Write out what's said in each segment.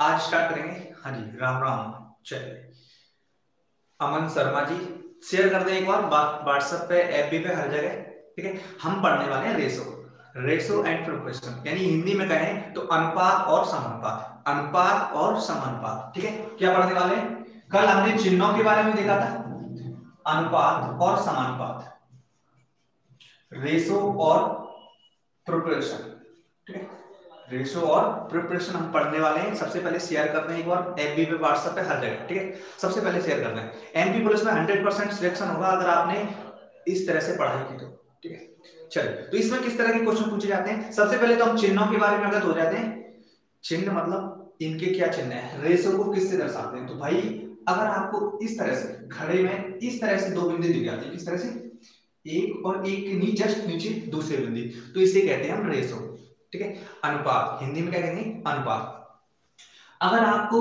आज स्टार्ट करेंगे। हाँ जी, राम राम। चलिए, अमन शर्मा जी शेयर कर दें एक बार व्हाट्सएप पे, एफबी पे, हर जगह। ठीक है, हम पढ़ने वाले हैं रेशो एंड प्रोपोर्शन, यानी हिंदी में कहें तो अनुपात और समानुपात, अनुपात और समानुपात। ठीक है, क्या पढ़ने वाले हैं? कल हमने चिन्हों के बारे में देखा था, अनुपात और समानुपात, रेशो और प्रोपोर्शन। ठीक है, रेशो और प्रिपरेशन हम पढ़ने वाले हैं। सबसे पहले शेयर करते हैं एक बार एफबी पे, व्हाट्सएप पे, हर जगह। ठीक है, सबसे पहले शेयर करना है। एमपी पुलिस में 100% सिलेक्शन होगा अगर आपने इस तरह से पढ़ाई की तो। ठीक है, चलिए, तो इसमें किस तरह के क्वेश्चन पूछे जाते हैं? सबसे पहले तो हम चिन्हों के बारे में अवगत हो जाते हैं। चिन्ह मतलब इनके क्या चिन्ह है, रेशो को किससे दर्शाते हैं। तो भाई अगर आपको इस तरह से खड़े में इस तरह से दो बिंदु दिख जाती है, किस तरह से, एक और एक के जस्ट नीचे दूसरे बिंदु, तो इसे कहते हैं हम रेशो। ठीक है, अनुपात हिंदी में क्या कहेंगे, अनुपात। अगर आपको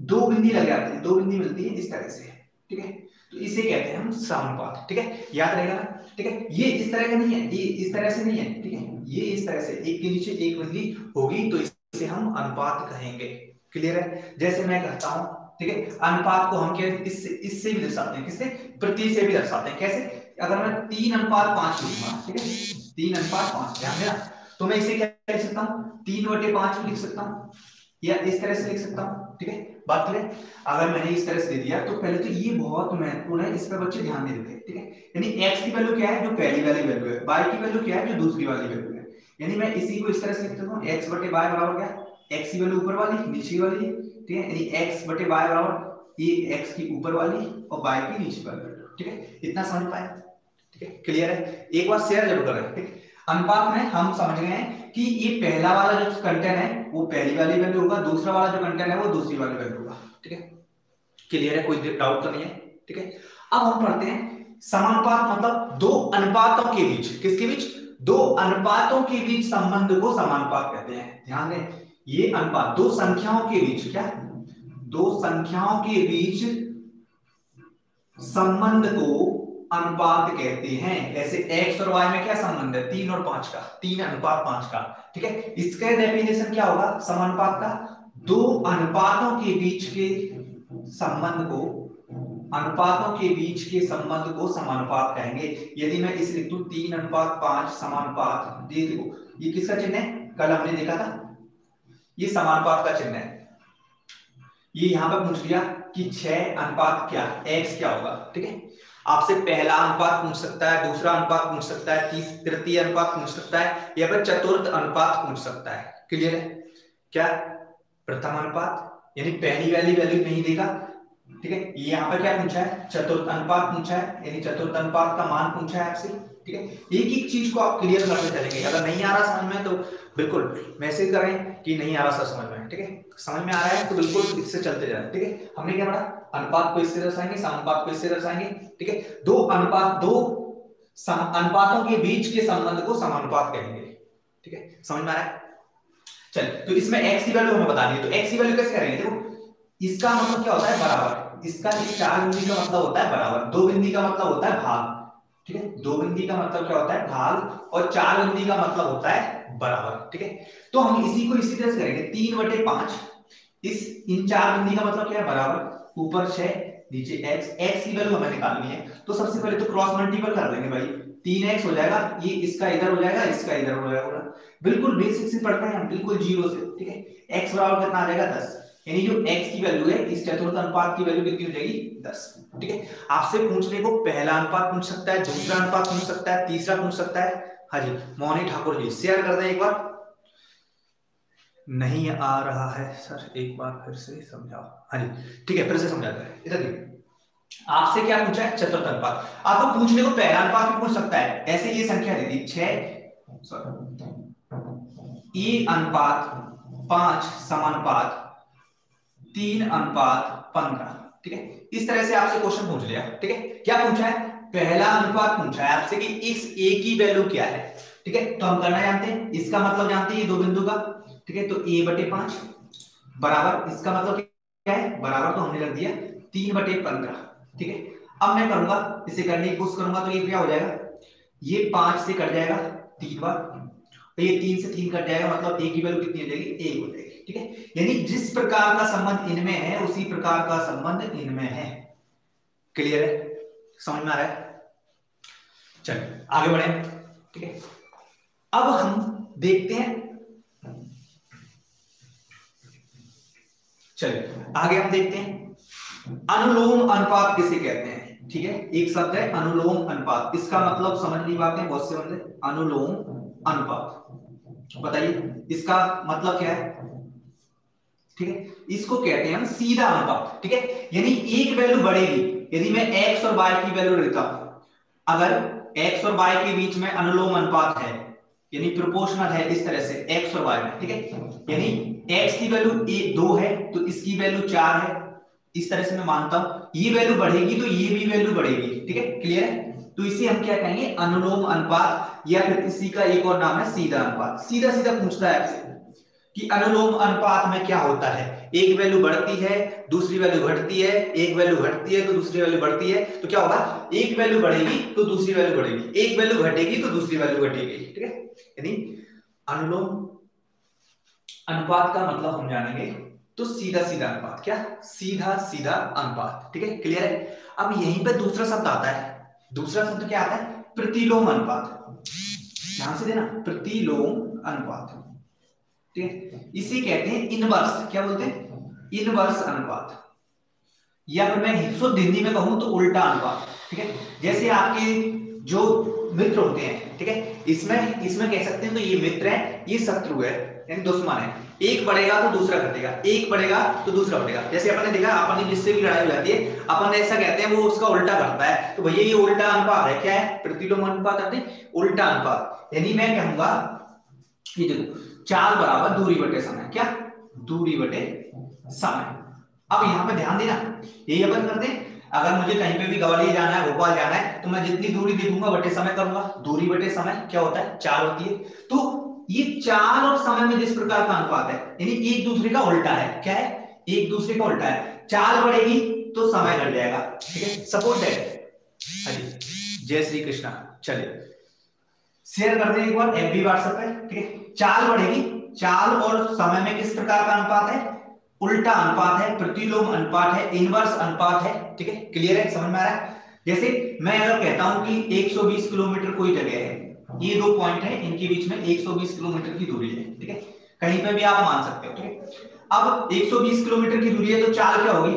दो बिंदी लग जाती है, दो बिंदी मिलती है इस तरह से, ठीक है, तो इसे कहते हैं हम समानुपात। ठीक है, याद रहेगा ना। ठीक है, ये इस तरह का नहीं है, ये इस तरह से नहीं है। ठीक है, ये इस तरह से एक के नीचे एक बिंदी होगी तो इसे हम अनुपात कहेंगे। क्लियर है? जैसे मैं कहता हूं, ठीक है, अनुपात को हम क्या इससे भी दर्शाते हैं, किससे, प्रति से भी दर्शाते हैं। कैसे? अगर मैं 3:5 लिखूंगा, ठीक है, 3:5, ध्यान देना, तो मैं इसे क्या लिख सकता हूं, 3/5 लिख सकता हूं, या इस तरह से लिख सकता हूं। ठीक है, बात क्लियर? अगर मैंने इस तरह से दे दिया तो पहले तो ये बहुत महत्वपूर्ण है, इस पर बच्चे ध्यान नहीं देते। ठीक है, यानी x की वैल्यू क्या है, जो पहली वाली वैल्यू है, y की वैल्यू क्या है, जो दूसरी वाली वैल्यू है। यानी मैं इसी को इस तरह से लिख देता हूं, x/y बराबर क्या, x की वैल्यू ऊपर वाली नीचे वाली। ठीक है, यानी x/y बराबर ये x की ऊपर वाली और y की नीचे वाली। ठीक है, इतना समझ पाए? ठीक है, क्लियर है? एक बार शेयर जरूर करें। ठीक, अनुपात में हम समझ गए हैं कि ये पहला वाला जो कंटेंट है वो पहली वाली वैल्यू होगा, दूसरा वाला जो कंटेंट है वो दूसरी वाली वैल्यू होगा। ठीक है, क्लियर है? कोई डाउट तो नहीं है? ठीक है, अब हम पढ़ते हैं समानुपात, मतलब दो अनुपातों के बीच, किसके बीच, दो अनुपातों के बीच संबंध को समानुपात कहते हैं। ध्यान दें, ये अनुपात दो संख्याओं के बीच, क्या, दो संख्याओं के बीच संबंध को अनुपात कहते हैं। ऐसे x और y में क्या संबंध है, 3 और 5 का, 3:5 का। ठीक है, इसका डेफिनेशन क्या होगा समानुपात का, दो अनुपातों के बीच के संबंध को, अनुपातों के बीच के संबंध को समानुपात कहेंगे। यदि मैं इसे लिख दूं 3:5 समानुपात, देखो ये किसका चिन्ह है, कल हमने देखा था, ये समानुपात का चिन्ह है। ये यहां पर पूछ लिया कि 6 क्या, x क्या होगा। ठीक है, आपसे पहला अनुपात पूछ सकता है, दूसरा अनुपात पूछ सकता है, तृतीय अनुपात पूछ सकता है, या फिर चतुर्थ अनुपात पूछ सकता है। क्लियर है? क्या, प्रथम अनुपात यानी पहली वाली वैल्यू नहीं देगा। ठीक है, यहाँ पर क्या पूछा है, चतुर्थ अनुपात पूछा है, यानी चतुर्थ अनुपात का मान पूछा है आपसे। ठीक है, एक एक चीज को आप क्लियर करते चलेंगे। अगर नहीं आ रहा समझ में तो बिल्कुल मैसेज करें कि नहीं आ रहा सर समझ में। ठीक है, समझ में आ रहा है तो बिल्कुल इससे चलते जाए। ठीक है, हमने क्या पढ़ा, अनुपात को इससे दर्शाएंगे, समानुपात को इससे दर्शाएंगे। ठीक है, दो अनुपात, दो अनुपातों के बीच के संबंध को समानुपात कहेंगे। ठीक है, समझ में आ रहा है? चलिए, तो इसमें x की वैल्यू हमें बता दी, तो x की वैल्यू कैसे करेंगे, देखो इसका मतलब क्या होता है, बराबर। इसका एक 4 बिंदी का मतलब होता है बराबर, 2 बिंदी का मतलब होता है भाग। ठीक है, 2 बिंदी का मतलब क्या होता है, भाग, और 4 बिंदी का मतलब होता है बराबर। ठीक है, तो हम इसी को इसी तरह से करेंगे, 3/5, इस इन 4 बिंदी का मतलब क्या है, बराबर, ऊपर 6 नीचे x की वैल्यू हमें निकालनी है। तो सबसे पहले तो क्रॉस मल्टीपल कर लेंगे भाई, 3x हो जाएगा, ये इसका इधर हो जाएगा, इसका इधर हो जाएगा, बिल्कुल बेसिक से पढ़ते हैं हम, बिल्कुल जीरो से। ठीक है, x बराबर कितना आ जाएगा, 10, यानी जो x की वैल्यू है इस चतुर्थ अनुपात की वैल्यू कितनी हो जाएगी, 10। ठीक है, आपसे पूछने को पहला अनुपात पूछ सकता है, दूसरा अनुपात पूछ सकता है, तीसरा पूछ सकता है। हाँ जी, मोहनी ठाकुर जी शेयर कर दें एक बार। नहीं आ रहा है सर, एक बार फिर से समझाओ। हाँ जी, ठीक है, फिर से समझाते हैं। इधर देखिए, आपसे क्या पूछा है, चतुर्थ अनुपात। आपको पूछने को पहला अनुपात भी पूछ सकता है। ऐसे ये संख्या दे दी 6:5 समानुपात 3:15। ठीक है, इस तरह से आपसे क्वेश्चन पूछ लिया। ठीक है, क्या पूछा है, पहला अनुपात पूछा है आपसे कि इस a की वैल्यू क्या है। ठीक है, तो हम करना जानते हैं, इसका मतलब जानते हैं ये दो बिंदु का। ठीक है, तो a/5 बराबर, इसका मतलब क्या है, बराबर, तो हमने रख दिया 3/15। ठीक है, अब मैं करूंगा, इसे करने की कोशिश करूंगा तो ये क्या हो जाएगा, ये 5 से कट जाएगा 3 बार, तो ये 3 से 3 कट जाएगा, मतलब a की वैल्यू कितनी हो जाएगी, 1 हो जाएगी। ठीक है, यानी जिस प्रकार का संबंध इनमें है उसी प्रकार का संबंध इनमें है। क्लियर है, समझ में आ रहा है? चलिए आगे बढ़े। ठीक है, अब हम देखते हैं, चलिए आगे हम देखते हैं अनुलोम अनुपात किसे कहते हैं। ठीक है, एक शब्द है अनुलोम अनुपात, इसका मतलब समझ ली बातें बहुत से बंदे। अनुलोम अनुपात बताइए इसका मतलब क्या है। ठीक है, इसको कहते हैं हम सीधा अनुपात। ठीक है, यानी एक वैल्यू बढ़ेगी, यदि मैं x और y की वैल्यू लेता हूं, अगर x और y के बीच में अनुलोम अनुपात है यानी प्रोपोर्शनल है इस तरह से x और y में। ठीक है, यानी x की वैल्यू 2 है तो इसकी वैल्यू 4 है, इस तरह से मैं मानता हूं ये वैल्यू बढ़ेगी तो ये भी वैल्यू बढ़ेगी। ठीक है, क्लियर है? तो इसे हम क्या कहेंगे, अनुलोम अनुपात, या फिर इसी का एक और नाम है सीधा अनुपात। सीधा सीधा पूछता है आपसे कि अनुलोम अनुपात में क्या होता है, एक वैल्यू बढ़ती है दूसरी वैल्यू घटती है, एक वैल्यू घटती है तो दूसरी वैल्यू बढ़ती है, तो क्या होगा, एक वैल्यू बढ़ेगी तो दूसरी वैल्यू बढ़ेगी, एक वैल्यू घटेगी तो दूसरी वैल्यू घटेगी। ठीक है, यानी अनुलोम अनुपात का मतलब हम जानेंगे तो सीधा सीधा अनुपात, क्या सीधा सीधा अनुपात। ठीक है, क्लियर है? अब यहीं पे दूसरा शब्द आता है, दूसरा शब्द क्या आता है, प्रतिलोम अनुपात। ध्यान से देना, प्रतिलोम अनुपात। ठीक है, इसे कहते हैं इनवर्स, क्या बोलते हैं, इनवर्स अनुपात, या फिर मैं शुद्ध हिंदी में कहूं तो उल्टा अनुपात। ठीक है, जैसे आपके जो मित्र होते हैं, ठीक है, इसमें कह सकते हैं तो ये मित्र है ये शत्रु है यानी दुश्मन है, एक बढ़ेगा तो दूसरा घटेगा, एक बढ़ेगा तो दूसरा बढ़ेगा। जैसे अपन ने देखा, अपन ने जिससे भी लड़ाई हो जाती है अपन ऐसा कहते हैं वो उसका उल्टा करता है, तो भैया ये उल्टा अनुपात है। क्या है, प्रतिलोम अनुपात अपने उल्टा अनुपात। यानी मैं कहूंगा ये देखो, चाल बराबर दूरी बटे समय, क्या दूरी बटे समय। अब यहां पे ध्यान देना, यही अपन करते हैं, अगर मुझे कहीं पे भी ग्वालियर जाना है भोपाल जाना है तो मैं जितनी दूरी देखूंगा बटे समय करूंगा, दूरी बटे समय क्या होता है, चाल होती है। तो ये चाल और समय में जिस प्रकार का अनुपात है यानी एक दूसरे का उल्टा है, क्या है, एक दूसरे का उल्टा है, चाल बढ़ेगी तो समय घट जाएगा। ठीक है, सपोर्ट है। जय श्री कृष्णा। चलिए शेयर करते हैं एक बार FB व्हाट्सएप पे। ठीक है, चाल बढ़ेगी, चाल और समय में किस प्रकार का अनुपात है, उल्टा अनुपात है, प्रतिलोम अनुपात है, इनवर्स अनुपात है। ठीक है, क्लियर है, समझ में आ रहा है? जैसे मैं अगर कहता हूं कि 120 किलोमीटर कोई जगह है, ये दो पॉइंट है इनके बीच में 120 किलोमीटर की दूरी है। ठीक है, कहीं पे भी आप मान सकते हो। ठीक है, अब 120 किलोमीटर की दूरी है तो चाल क्या होगी,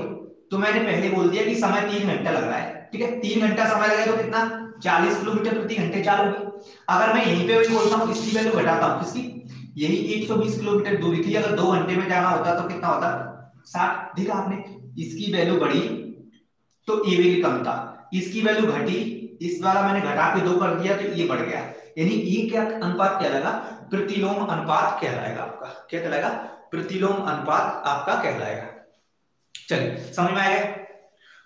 तो मैंने पहले बोल दिया कि समय 3 घंटा लग रहा है। ठीक है, 3 घंटा समय लगेगा तो कितना, 40 किलोमीटर प्रति घंटे चाल होगी। अगर मैं यहीं पे भी बोलता हूँ इसकी वैल्यू घटाता हूँ, किसकी, यही 120 किलोमीटर दूरी थी, अगर 2 घंटे में जाना होता तो कितना होता, 60। देखा आपने, इसकी वैल्यू बढ़ी तो ये वैल्यू कम था, इसकी वैल्यू घटी, इस द्वारा मैंने घटा के 2 कर दिया तो ये बढ़ गया, यानी ये क्या अनुपात कहलाएगा, प्रतिलोम अनुपात कहलाएगा आपका। क्या कहलाएगा, प्रतिलोम अनुपात आपका कहलाएगा। चलिए समझ में आएगा,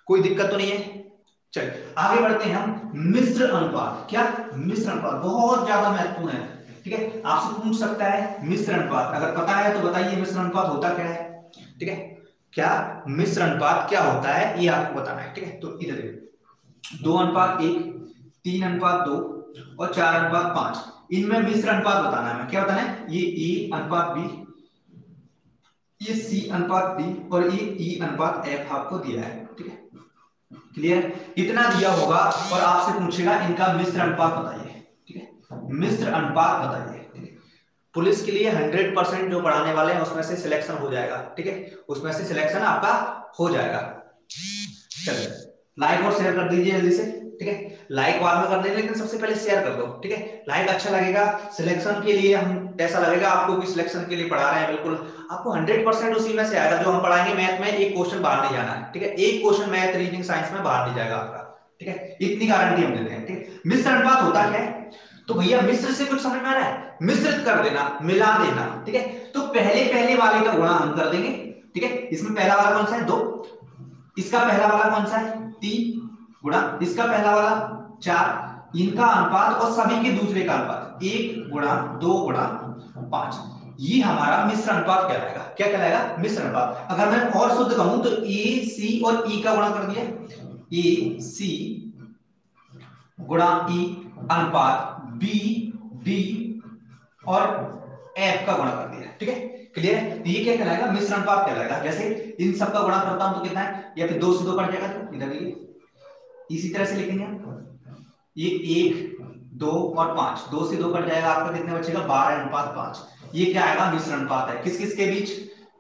कोई दिक्कत तो नहीं है? चलिए आगे बढ़ते हैं हम, मिश्र अनुपात। क्या, मिश्र अनुपात बहुत ज्यादा महत्वपूर्ण है। ठीक है, आपसे पूछ सकता है मिश्र अनुपात, अगर पता है तो बताइए मिश्र अनुपात होता क्या है। ठीक है, क्या मिश्र अनुपात क्या होता है ये आपको बताना है। ठीक है, तो इधर 2:1, 3:2 और 4:5, इनमें मिश्र अनुपात बताना है। क्या बताना है, ये E/B, ये C/D और ये E/F आपको दिया है। ठीक है, क्लियर, इतना दिया होगा और आपसे पूछेगा इनका मिश्र अनुपात बताइए। ठीक है, मिश्र अनुपात बताइए। पुलिस के लिए 100% जो पढ़ाने वाले हैं उसमें से सिलेक्शन हो जाएगा। ठीक है, उसमें से सिलेक्शन आपका हो जाएगा। चलिए लाइक और शेयर कर दीजिए जल्दी से। ठीक है, लाइक बाद में कर देंगे लेकिन सबसे पहले शेयर कर दो। ठीक है, लाइक अच्छा लगेगा, सिलेक्शन के लिए हम ऐसा लगेगा आपको कि सिलेक्शन के लिए पढ़ा रहे हैं, बिल्कुल आपको 100% उसी में से आएगा जो हम पढ़ाएंगे। मैथ में एक क्वेश्चन बाहर नहीं जाना है। ठीक है, एक क्वेश्चन मैथ, रीजनिंग, साइंस में बाहर नहीं जाएगा आपका। ठीक है, इतनी गारंटी हम देते हैं। ठीक है, मिश्र अनुपात होता क्या है, तो भैया मिश्र से कुछ समझ में आ रहा है, मिश्रित कर देना, मिला देना। ठीक है, तो पहले वाले का गुणा हम कर देंगे। ठीक है, इसमें पहला वाला कौन सा है, 2, इसका पहला वाला कौन सा है, 3 गुणा इसका पहला वाला 4, इनका अनुपात और सभी के दूसरे का अनुपात 1 गुणा 2 गुणा 5, ये हमारा मिश्र अनुपात कहलाएगा। क्या कहलाएगा, मिश्र अनुपात। अगर मैं और शुद्ध कहूं तो ए सी और ई का गुणा कर दिया, ए सी गुणा ई अनुपात बी डी और एफ का गुणा कर दिया। ठीक है, क्लियर है? तो ये क्या कहलाएगा, मिश्र अनुपात कहलाएगा। जैसे इन सब का गुणा करता हूं तो कितना है, या फिर 2 से 2 कट जाएगा तो इधर देखिए इसी तरह से लिखेंगे हम, ये 1 2 और 5, 2 से 2 कट जाएगा, आपका कितने बचेगा 12:5। ये क्या आएगा, मिश्र अनुपात है। किस किस के बीच,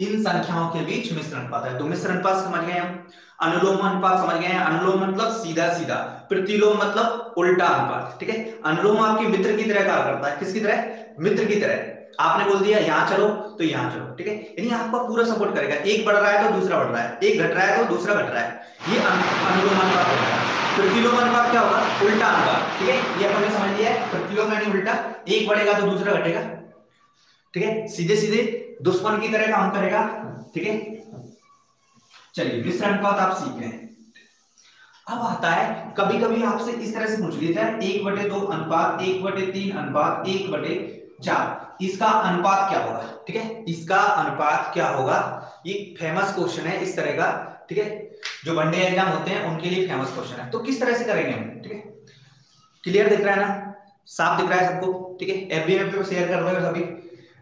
इन संख्याओं के बीच मिश्र अनुपात है। तो मिश्र अनुपात समझ गए हम। अनुलोम अनुपात समझ गए हैं। अनुलोम मतलब सीधा सीधा, प्रतिलोम मतलब उल्टा अनुपात, ठीक है। अनुलोम आपके मित्र की तरह कार्य करता है। किसकी तरह, मित्र की तरह। आपने बोल दिया यहां चलो तो यहां चलो, ठीक है, यानी आपका पूरा सपोर्ट करेगा। एक बढ़ रहा है तो दूसरा बढ़ रहा है, एक घट रहा है तो दूसरा घट रहा है, ये अनुलोम अनुपात होगा। प्रतिलोम अनुपात क्या होगा, उल्टा अनुपात, ठीक है, ये अपन ने समझ लिया है। प्रतिलोम यानी उल्टा, एक बढ़ेगा तो दूसरा घटेगा, ठीक है, सीधे सीधे दुश्मन की तरह काम करेगा, ठीक है। चलिए मिश्र अनुपात आप सीख गए। अब आता है कभी कभी आपसे इस तरह से पूछ लिया जाए 1/2 अनुपात 1/3 अनुपात 1/4, इसका अनुपात क्या होगा, ठीक है, इसका अनुपात क्या होगा। ये फेमस क्वेश्चन है इस तरह का, ठीक है, जो वनडे एग्जाम होते हैं उनके लिए फेमस क्वेश्चन है। तो किस तरह से करेंगे हम, ठीक है, क्लियर दिख रहा है ना, साफ दिख रहा है सबको, ठीक है, एफबी पे शेयर कर रहे हो सभी,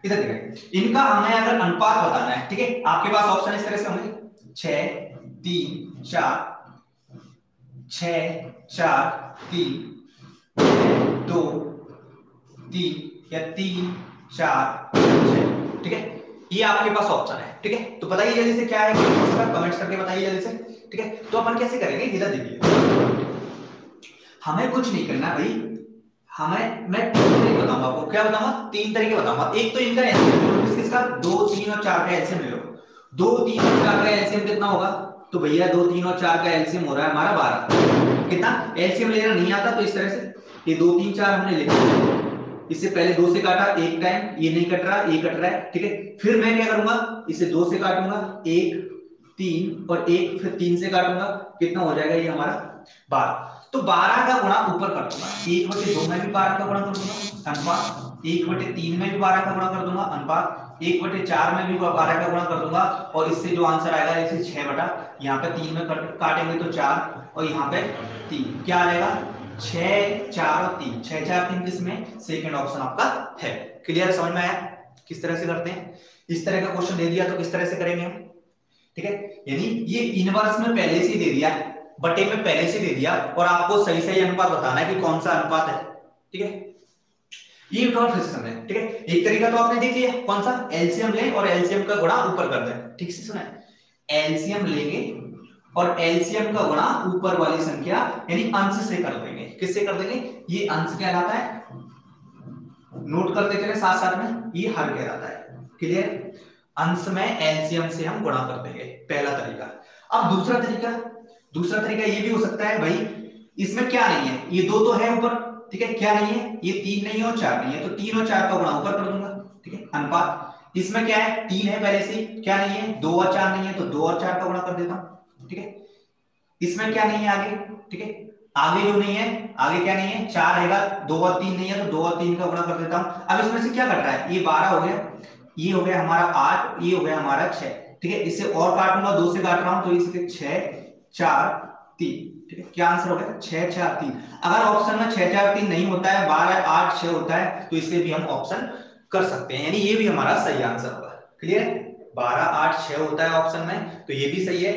इधर दिख रहा है। इनका हमें अगर अनुपात बताना है, ठीक है, आपके पास ऑप्शन इस तरह से होंगे 6 3 4 6 4 3 2 3 या 3 4 6, ठीक है, ये आपके पास ऑप्शन है, ठीक है। तो बताइए जल्दी से क्या है, कमेंट्स करके बताइए जल्दी से, ठीक है। तो अपन कैसे करेंगे, इधर देखिए, हमें कुछ नहीं करना भाई, हमें मैं 3 तरीके बताऊंगा आपको। क्या बताऊंगा, 3 तरीके बताऊंगा। एक तो इनका एलसीएम, किसका 2 3 और 4 का एलसीएम ले लो। 2 3 और 4 का एलसीएम कितना होगा, तो भैया 2 3 और 4 का एलसीएम हो रहा है हमारा 12। कितना एलसीएम लेना नहीं आता तो इस तरह से ये 2 3 4 हमने लिखा, इससे पहले 2 से काटा एक टाइम, ये नहीं कट रहा, ये कट रहा है, ठीक है। फिर मैं क्या करूंगा, इसे 2 से काटूंगा 1 3 और 1, फिर 3 से काटूंगा, कितना हो जाएगा ये हमारा 12। तो 12 का गुणा ऊपर कर दूंगा, 1/2 में भी 12 का गुणा कर दूंगा अनुपात, 1/3 में भी 12 का गुणा कर दूंगा अनुपात, 1/4 में भी 12 का गुणा कर दूंगा, और इससे जो आंसर आएगा इसे 6 बटा, यहाँ पे 3 में काटेंगे तो 4 और यहाँ पे 3, क्या आ जाएगा 6 4 और 3, 6 4 3 किसमें, सेकंड ऑप्शन आपका है। क्लियर, समझ में आया किस तरह से करते हैं। इस तरह का क्वेश्चन दे दिया तो किस तरह से करेंगे हम, ठीक है, यानी ये इनवर्स में पहले से दे दिया, बटे में पहले से दे दिया, और आपको सही सही अनुपात बताना है कि कौन सा अनुपात है, ठीक है। ये सिस्टम है, ठीक है। एक तरीका तो आपने देख लिया, कौन सा, एलसीएम लें और एलसीएम का गुणा ऊपर कर दें, ठीक से सुना है, एलसीएम लेंगे और एलसीएम का गुणा ऊपर वाली संख्या यानी अंश से कर देंगे। किससे कर देंगे, ये अंश कहलाता है, नोट करते चले साथ साथ में, ये हर कहलाता है। क्लियर, अंश में एलसीएम से हम गुणा कर देंगे, पहला तरीका। अब दूसरा तरीका ये भी हो सकता है भाई, इसमें क्या नहीं है, ये 2 तो है ऊपर, ठीक है, क्या नहीं है, ये 3 नहीं है और 4 नहीं है, तो 3 और 4 का गुणा ऊपर कर दूंगा, ठीक है, अनुपात। इसमें क्या है, 3 है पहले से, क्या नहीं है, 2 और 4 नहीं है, तो 2 और 4 का गुणा कर देता हूं, ठीक है। इसमें क्या नहीं है आगे, ठीक है, आगे जो नहीं है, आगे क्या नहीं है, 4 रहेगा, 2 और 3 नहीं है, तो 2 और 3 का गुणा कर देता हूं। अब इसमें से क्या घट रहा है, ये 12 हो गया, ये हो गया हमारा 8, ये हो गया हमारा 6, ठीक है। इससे और काटूंगा, 2 से काट रहा हूं तो इसके 6 4 3, ठीक है, क्या आंसर हो गया 6 4 3। अगर ऑप्शन में 6 4 3 नहीं होता है, 12 8 6 होता है, तो इससे भी हम ऑप्शन कर सकते हैं, यानी ये भी हमारा सही आंसर होगा। क्लियर है, 12 8 6 होता है ऑप्शन में, तो ये भी सही है,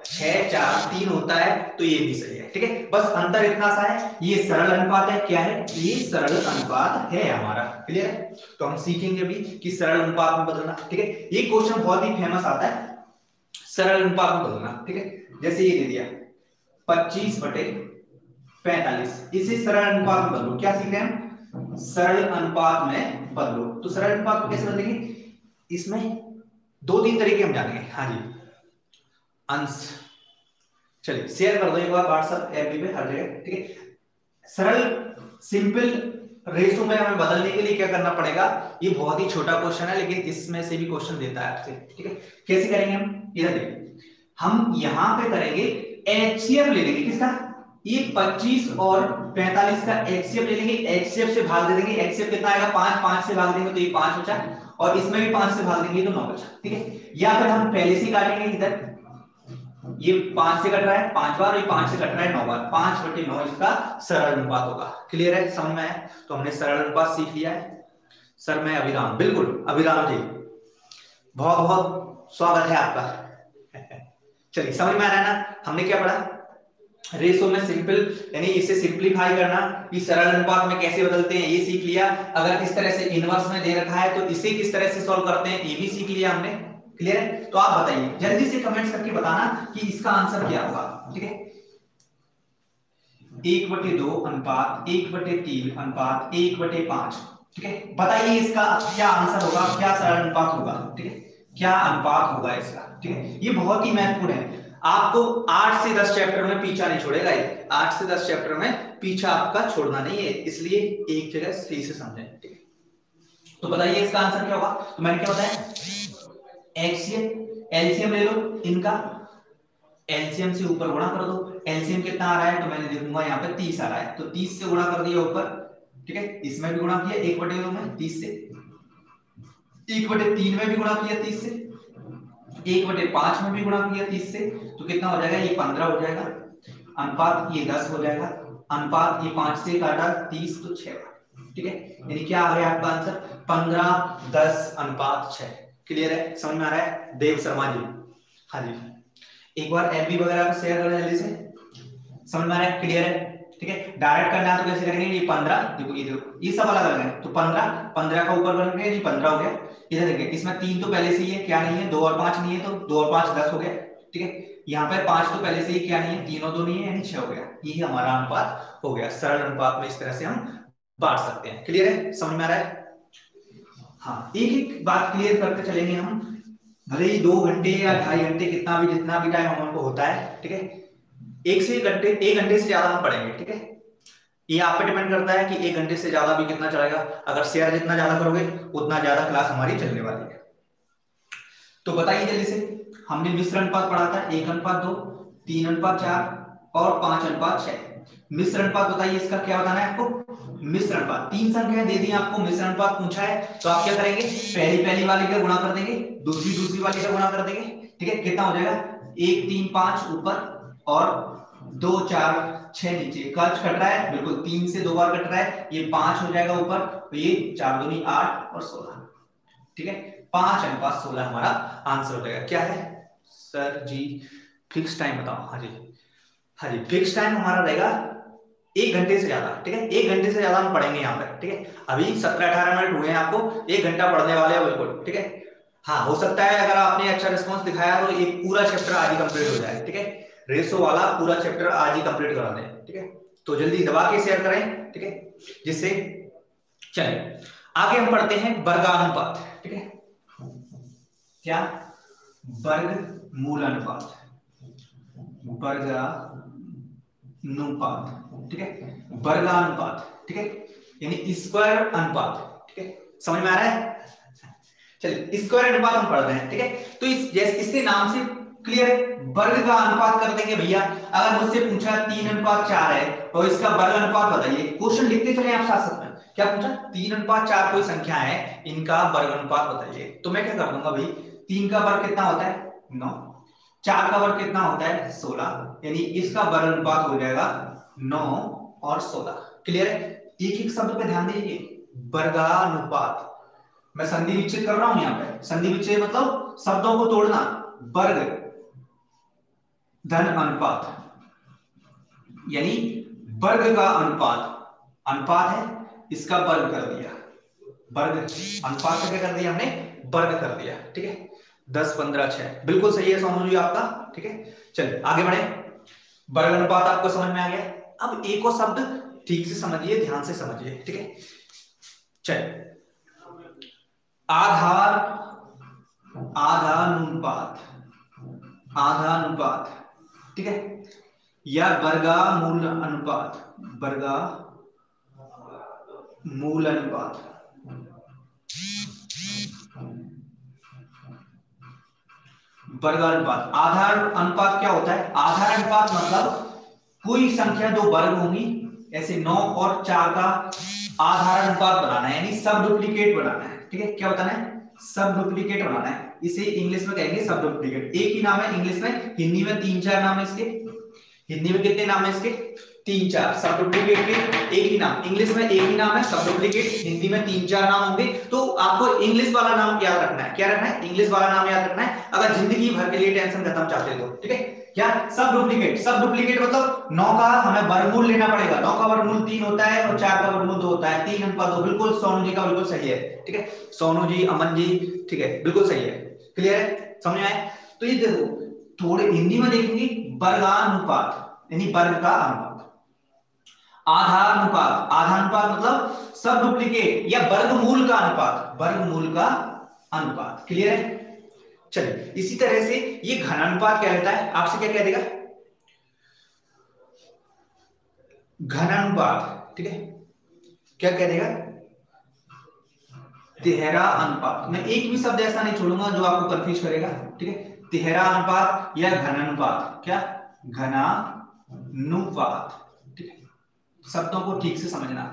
6 4 3 होता है तो ये भी सही है, ठीक है। बस अंतर इतना सा है, ये सरल अनुपात है, क्या है, ये सरल अनुपात है हमारा। क्लियर है, तो हम सीखेंगे भी कि सरल अनुपात में बदलना, ठीक है। ये क्वेश्चन बहुत ही फेमस आता है, सरल अनुपात में बदलना, ठीक है। जैसे ये दे दिया 25/45, इसे सरल अनुपात में बदलो। क्या सीख रहे हैं हम, सरल अनुपात में बदलो। तो सरल अनुपात को कैसे बदलेंगे, इसमें 2-3 तरीके हम जानेंगे। हाँ जी, अंश, चलिए शेयर कर दो एक बार व्हाट्सएप एफबी पे हर जगह, ठीक है। सरल सिंपल रेशो में हमें बदलने के लिए क्या करना पड़ेगा, ये बहुत ही छोटा क्वेश्चन है लेकिन इसमें से भी क्वेश्चन देता है आपसे, ठीक है। कैसे करेंगे हम, इधर देखिए, हम यहां पे करेंगे एचसीएफ ले लेंगे, किसका, ये 25 और 45 का एचसीएफ ले लेंगे, एचसीएफ से भाग दे देंगे, एचसीएफ कितना आएगा 5, 5 से भाग देंगे तो ये 5 बचा, और इसमें भी 5 से भाग देंगे तो 9 बचा, ठीक है। या फिर हम पहले से काटेंगे, इधर ये 5 से कट रहा है 5 बार, ये 5 से कट रहा है 9 बार, 5/9 इसका सरल अनुपात होगा। क्लियर है, समझ में आया, तो हमने सरल अनुपात सीख लिया है। सर मैं अभिराम, बिल्कुल अभिराम जी, बहुत बहुत स्वागत है आपका। चलिए समझ में आ रहा है ना, हमने क्या पढ़ा, रेशो में सिंपल यानी इसे सिंपलीफाई करना, कि सरल अनुपात में कैसे बदलते हैं ये सीख लिया। अगर इस तरह से इनवर्स में दे रखा है तो इसे किस तरह से सॉल्व करते हैं ये भी सीख लिया हमने। क्लियर है? तो आप बताइए जल्दी से कमेंट्स करके बताना कि इसका आंसर क्या होगा। ठीक है, 1/2 अनुपात 1/3 अनुपात 1/5। ठीक है, बताइए इसका क्या आंसर होगा, क्या सरल अनुपात होगा। ठीक है, क्या अनुपात होगा इसका। ठीक है, ये बहुत ही महत्वपूर्ण है। आपको 8 से 10 चैप्टर में पीछा नहीं छोड़ेगा ये, 8 से 10 चैप्टर में पीछा आपका छोड़ना नहीं है, इसलिए एक जगह सही से समझें। ठीक है, तो बताइए इसका आंसर क्या होगा। तो मैंने क्या बताया, एलसीएम ले लो इनका, एलसीएम से ऊपर गुणा कर दो। एलसीएम कितना आ रहा है तो मैंने देखूंगा यहाँ पे 30 आ रहा है, तो 30 से गुणा कर दिया ऊपर। ठीक है, इसमें भी गुणा किया 1/2 में 30 से, 1/3 में भी गुणा किया 30 से, 1/5 में भी गुणा किया 30 से, तो कितना हो जाएगा, ये 15 हो जाएगा। अनुपात ये 10 हो जाएगा, अनुपात ये 5 से काटा 30 तो 6। ठीक है, यानी क्या आ गया आपका आंसर 15:10:6। क्लियर है, समझ में आ रहा है देव शर्मा जी? हाँ जी, एक बार एफबी वगैरह पे शेयर करें जल्दी से, समझ में आ रहा है? क्लियर है? ठीक है, डायरेक्ट करना है तो कैसे करेंगे, ये 15 देखो, ये देखो ये सब अलग अलग है, तो 15 का ऊपर करेंगे, ये 15 हो गया। इधर देखिए इसमें 3 तो पहले से ही है, क्या नहीं है, 2 और 5 नहीं है, तो 2 और 5 10 हो गया। ठीक है, यहाँ पे 5 तो पहले से ही क्या नहीं है, 3 और 2 नहीं है, यानी 6 हो गया। ये हमारा अनुपात हो गया। सरल अनुपात में इस तरह से हम बांट सकते हैं। क्लियर है, समझ में आ रहा है? हाँ, एक एक बात क्लियर करते चलेंगे हम, भले ही 2 घंटे या 2.5 घंटे कितना भी जितना भी टाइम हमको होता है। ठीक है, 1 घंटे से ज्यादा हम पढ़ेंगे। ठीक है, ये आप पे डिपेंड करता है कि 1 घंटे से ज्यादा भी कितना चलेगा। अगर शेयर जितना ज्यादा करोगे उतना ज्यादा क्लास हमारी चलने वाली है। तो बताइए जल्दी से, हमने मिश्र अनुपात पढ़ा था, 1:2, 3:4 और 5:6। मिश्र अनुपात बताइए इसका क्या बताना है आपको। मिश्र अनुपात 3 संख्याएं दे दी आपको, मिश्र अनुपात पूछा है, तो आप क्या करेंगे, पहली वाली का गुणा कर देंगे, दूसरी वाली का गुणा कर देंगे। ठीक है, कितना हो जाएगा, 1 3 5 ऊपर और 2 4 6 नीचे। कट रहा है, बिल्कुल 3 से 2 बार कट रहा है, ये 5 हो जाएगा ऊपर, तो ये 4 दूनी 8 और 16। ठीक है, 5:16 हमारा आंसर हो जाएगा। क्या है सर जी, फिक्स टाइम बताओ। हाँ जी, हाँ जी, फिक्स टाइम हमारा रहेगा 1 घंटे से ज्यादा। ठीक है, 1 घंटे से ज्यादा हम पढ़ेंगे यहाँ पर। ठीक है, अभी 17-18 मिनट हुए हैं, आपको 1 घंटा पढ़ने वाले हैं बिल्कुल। ठीक है, हाँ हो सकता है अगर आपने अच्छा रिस्पॉन्स दिखाया तो एक पूरा चैप्टर आज ही कंप्लीट हो जाए। ठीक है, रेशो वाला पूरा चैप्टर आज ही कंप्लीट करा दें। ठीक है, तो जल्दी दबा के शेयर करें। ठीक है, जिससे चलिए आगे हम पढ़ते हैं वर्गानुपात। ठीक है, क्या, वर्गमूल अनुपात, वर्गानुपात। ठीक है, वर्गानुपात। ठीक है, यानी स्क्वायर अनुपात। ठीक है, समझ में आ रहा है? चलिए स्क्वायर अनुपात हम पढ़ रहे हैं। ठीक है, तो इससे नाम से क्लियर है, वर्ग का अनुपात कर देंगे भैया। अगर मुझसे पूछा 3:4 है और इसका वर्ग अनुपात बताइए, क्वेश्चन लिखते चले आप साथ साथ में। क्या पूछा, 3:4 कोई संख्या है, इनका वर्ग अनुपात बताइए। तो मैं क्या कर दूंगा भाई, 3 का वर्ग कितना होता है 9, 4 का वर्ग कितना होता है 16, यानी इसका वर्ग अनुपात हो जाएगा 9 और 16। क्लियर है? एक एक शब्द पे ध्यान दीजिए, वर्गानुपात। मैं संधि विच्छेद कर रहा हूं यहाँ पे, संधि विच्छेद मतलब शब्दों को तोड़ना। वर्ग धन अनुपात, यानी वर्ग का अनुपात, अनुपात है इसका वर्ग कर दिया, वर्ग अनुपात का क्या कर दिया हमने, वर्ग कर दिया। ठीक है, 10 15 6 बिल्कुल सही है सोनू जी आपका। ठीक है, चलिए आगे बढ़े। वर्ग अनुपात आपको समझ में आ गया। अब एक और शब्द ठीक से समझिए, ध्यान से समझिए। ठीक है, चलिए आधानुपात, आधानुपात। ठीक है, या वर्गमूल अनुपात, वर्गमूल अनुपात। वर्गानुपात, आधार अनुपात क्या होता है, आधार अनुपात मतलब कोई संख्या दो वर्ग होंगी, ऐसे 9 और 4 का आधार अनुपात बनाना है, यानी सब डुप्लीकेट बनाना है। ठीक है, क्या बताना है, सब डुप्लीकेट बनाना है। इसे इंग्लिश में कहेंगे सब डुप्लीकेट। एक ही नाम है इंग्लिश में, हिंदी में 3-4 नाम है इसके। हिंदी में कितने नाम है इसके, तीन चार, सब डुप्लीकेट के एक ही नाम, इंग्लिश में एक ही नाम है सब डुप्लीकेट, हिंदी में तीन चार नाम होंगे। तो आपको इंग्लिश वाला नाम याद रखना है, क्या रखना है, इंग्लिश वाला नाम याद रखना है, अगर जिंदगी भर के लिए टेंशन खत्म चाहते हो तो, ठीक है। क्या सब डुप्लीकेट, सब डुप्लीकेट मतलब 9 का हमें वर्गमूल लेना पड़ेगा, 9 का वर्गमूल 3 होता है और 4 का वर्गमूल 2 होता है, 3 अनुपात 2, बिल्कुल सोनू जी का बिल्कुल सही है, ठीक है, सोनू जी, अमन जी, ठीक है, बिल्कुल सही है, क्लियर है, समझ में आए। तो ये देखो थोड़े हिंदी में देखेंगे, वर्गानुपात यानी वर्ग का अनुपात, आधानुपात, आधानुपात मतलब सब डुप्लीकेट या वर्गमूल का अनुपात, वर्गमूल का अनुपात, क्लियर है। चलिए इसी तरह से ये घनानुपात क्या रहता है, आपसे क्या कह देगा, घनानुपात, ठीक है, क्या कह देगा, तिहरा अनुपात। मैं एक भी शब्द ऐसा नहीं छोड़ूंगा जो आपको कंफ्यूज करेगा, ठीक है, तिहरा अनुपात या घनानुपात, क्या घनानुपात, ठीक है, शब्दों को ठीक से समझना,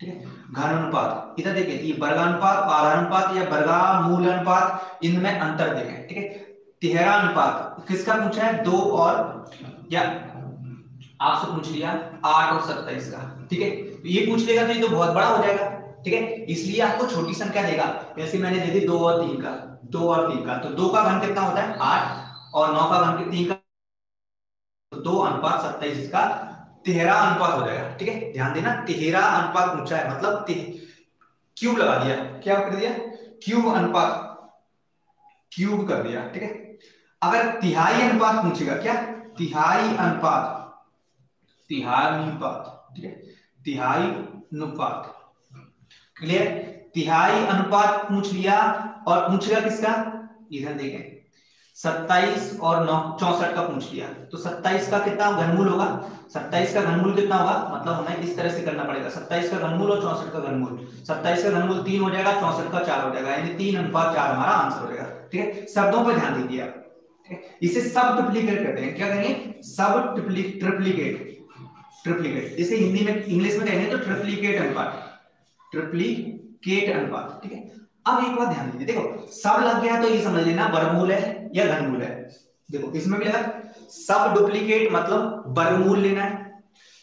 ठीक है। घनानुपात इधर देखिए, ये वर्गानुपात, आधानुपात या वर्गमूल अनुपात, इनमें अंतर देखें, ठीक है। तिहरा अनुपात किसका पूछा है, 2 और या आपसे पूछ लिया 8 और 27 का, ठीक है, तो ये पूछ लेगा तो ये तो बहुत बड़ा हो जाएगा, ठीक है, इसलिए आपको छोटी संख्या देगा, जैसे मैंने दे दी 2 और 3 का, 2 और 3 का, तो 2 का घन कितना होता है 8 और 9 का घन 3 का, तो 2 अनुपात 27 का तिहरा अनुपात हो जाएगा, ठीक है, ध्यान देना, तिहरा अनुपात पूछा है मतलब क्यूब लगा दिया, क्या कर दिया, क्यूब अनुपात, क्यूब कर दिया, ठीक है। अगर तिहाई अनुपात पूछेगा, क्या तिहाई अनुपात, तिहाई अनुपात, ठीक है, तिहाई अनुपात, क्लियर, तिहाई अनुपात पूछ लिया और पूछेगा किसका, इधर देखें 27 और 9 64 का पूछ लिया, तो 27 का कितना घनमूल होगा, 27 का घनमूल कितना होगा, मतलब हमें इस तरह से करना पड़ेगा, 27 का घनमूल और 64 का घनमूल, 27 का घनमूल 3 हो जाएगा, 64 का 4 हो जाएगा, यानी 3 अनुपात 4 हमारा आंसर हो जाएगा, ठीक है। शब्दों पर ध्यान दीजिए आप, ठीक है, इसे सब डुप्लीकेट कहते हैं, क्या कहेंगे, सब ट्रिप्लीकेट, ट्रिप्लीकेट, इसे हिंदी में इंग्लिश में कहेंगे तो ट्रिप्लीकेट अनुपात, ट्रिप्लीकेट अनुपात, ठीक है। अब एक बात ध्यान दीजिए, देखो सब लग गया तो ये समझ लेना वर्गमूल है या घनमूल है, देखो इसमें भी लगा, सब डुप्लीकेट मतलब वर्गमूल लेना है,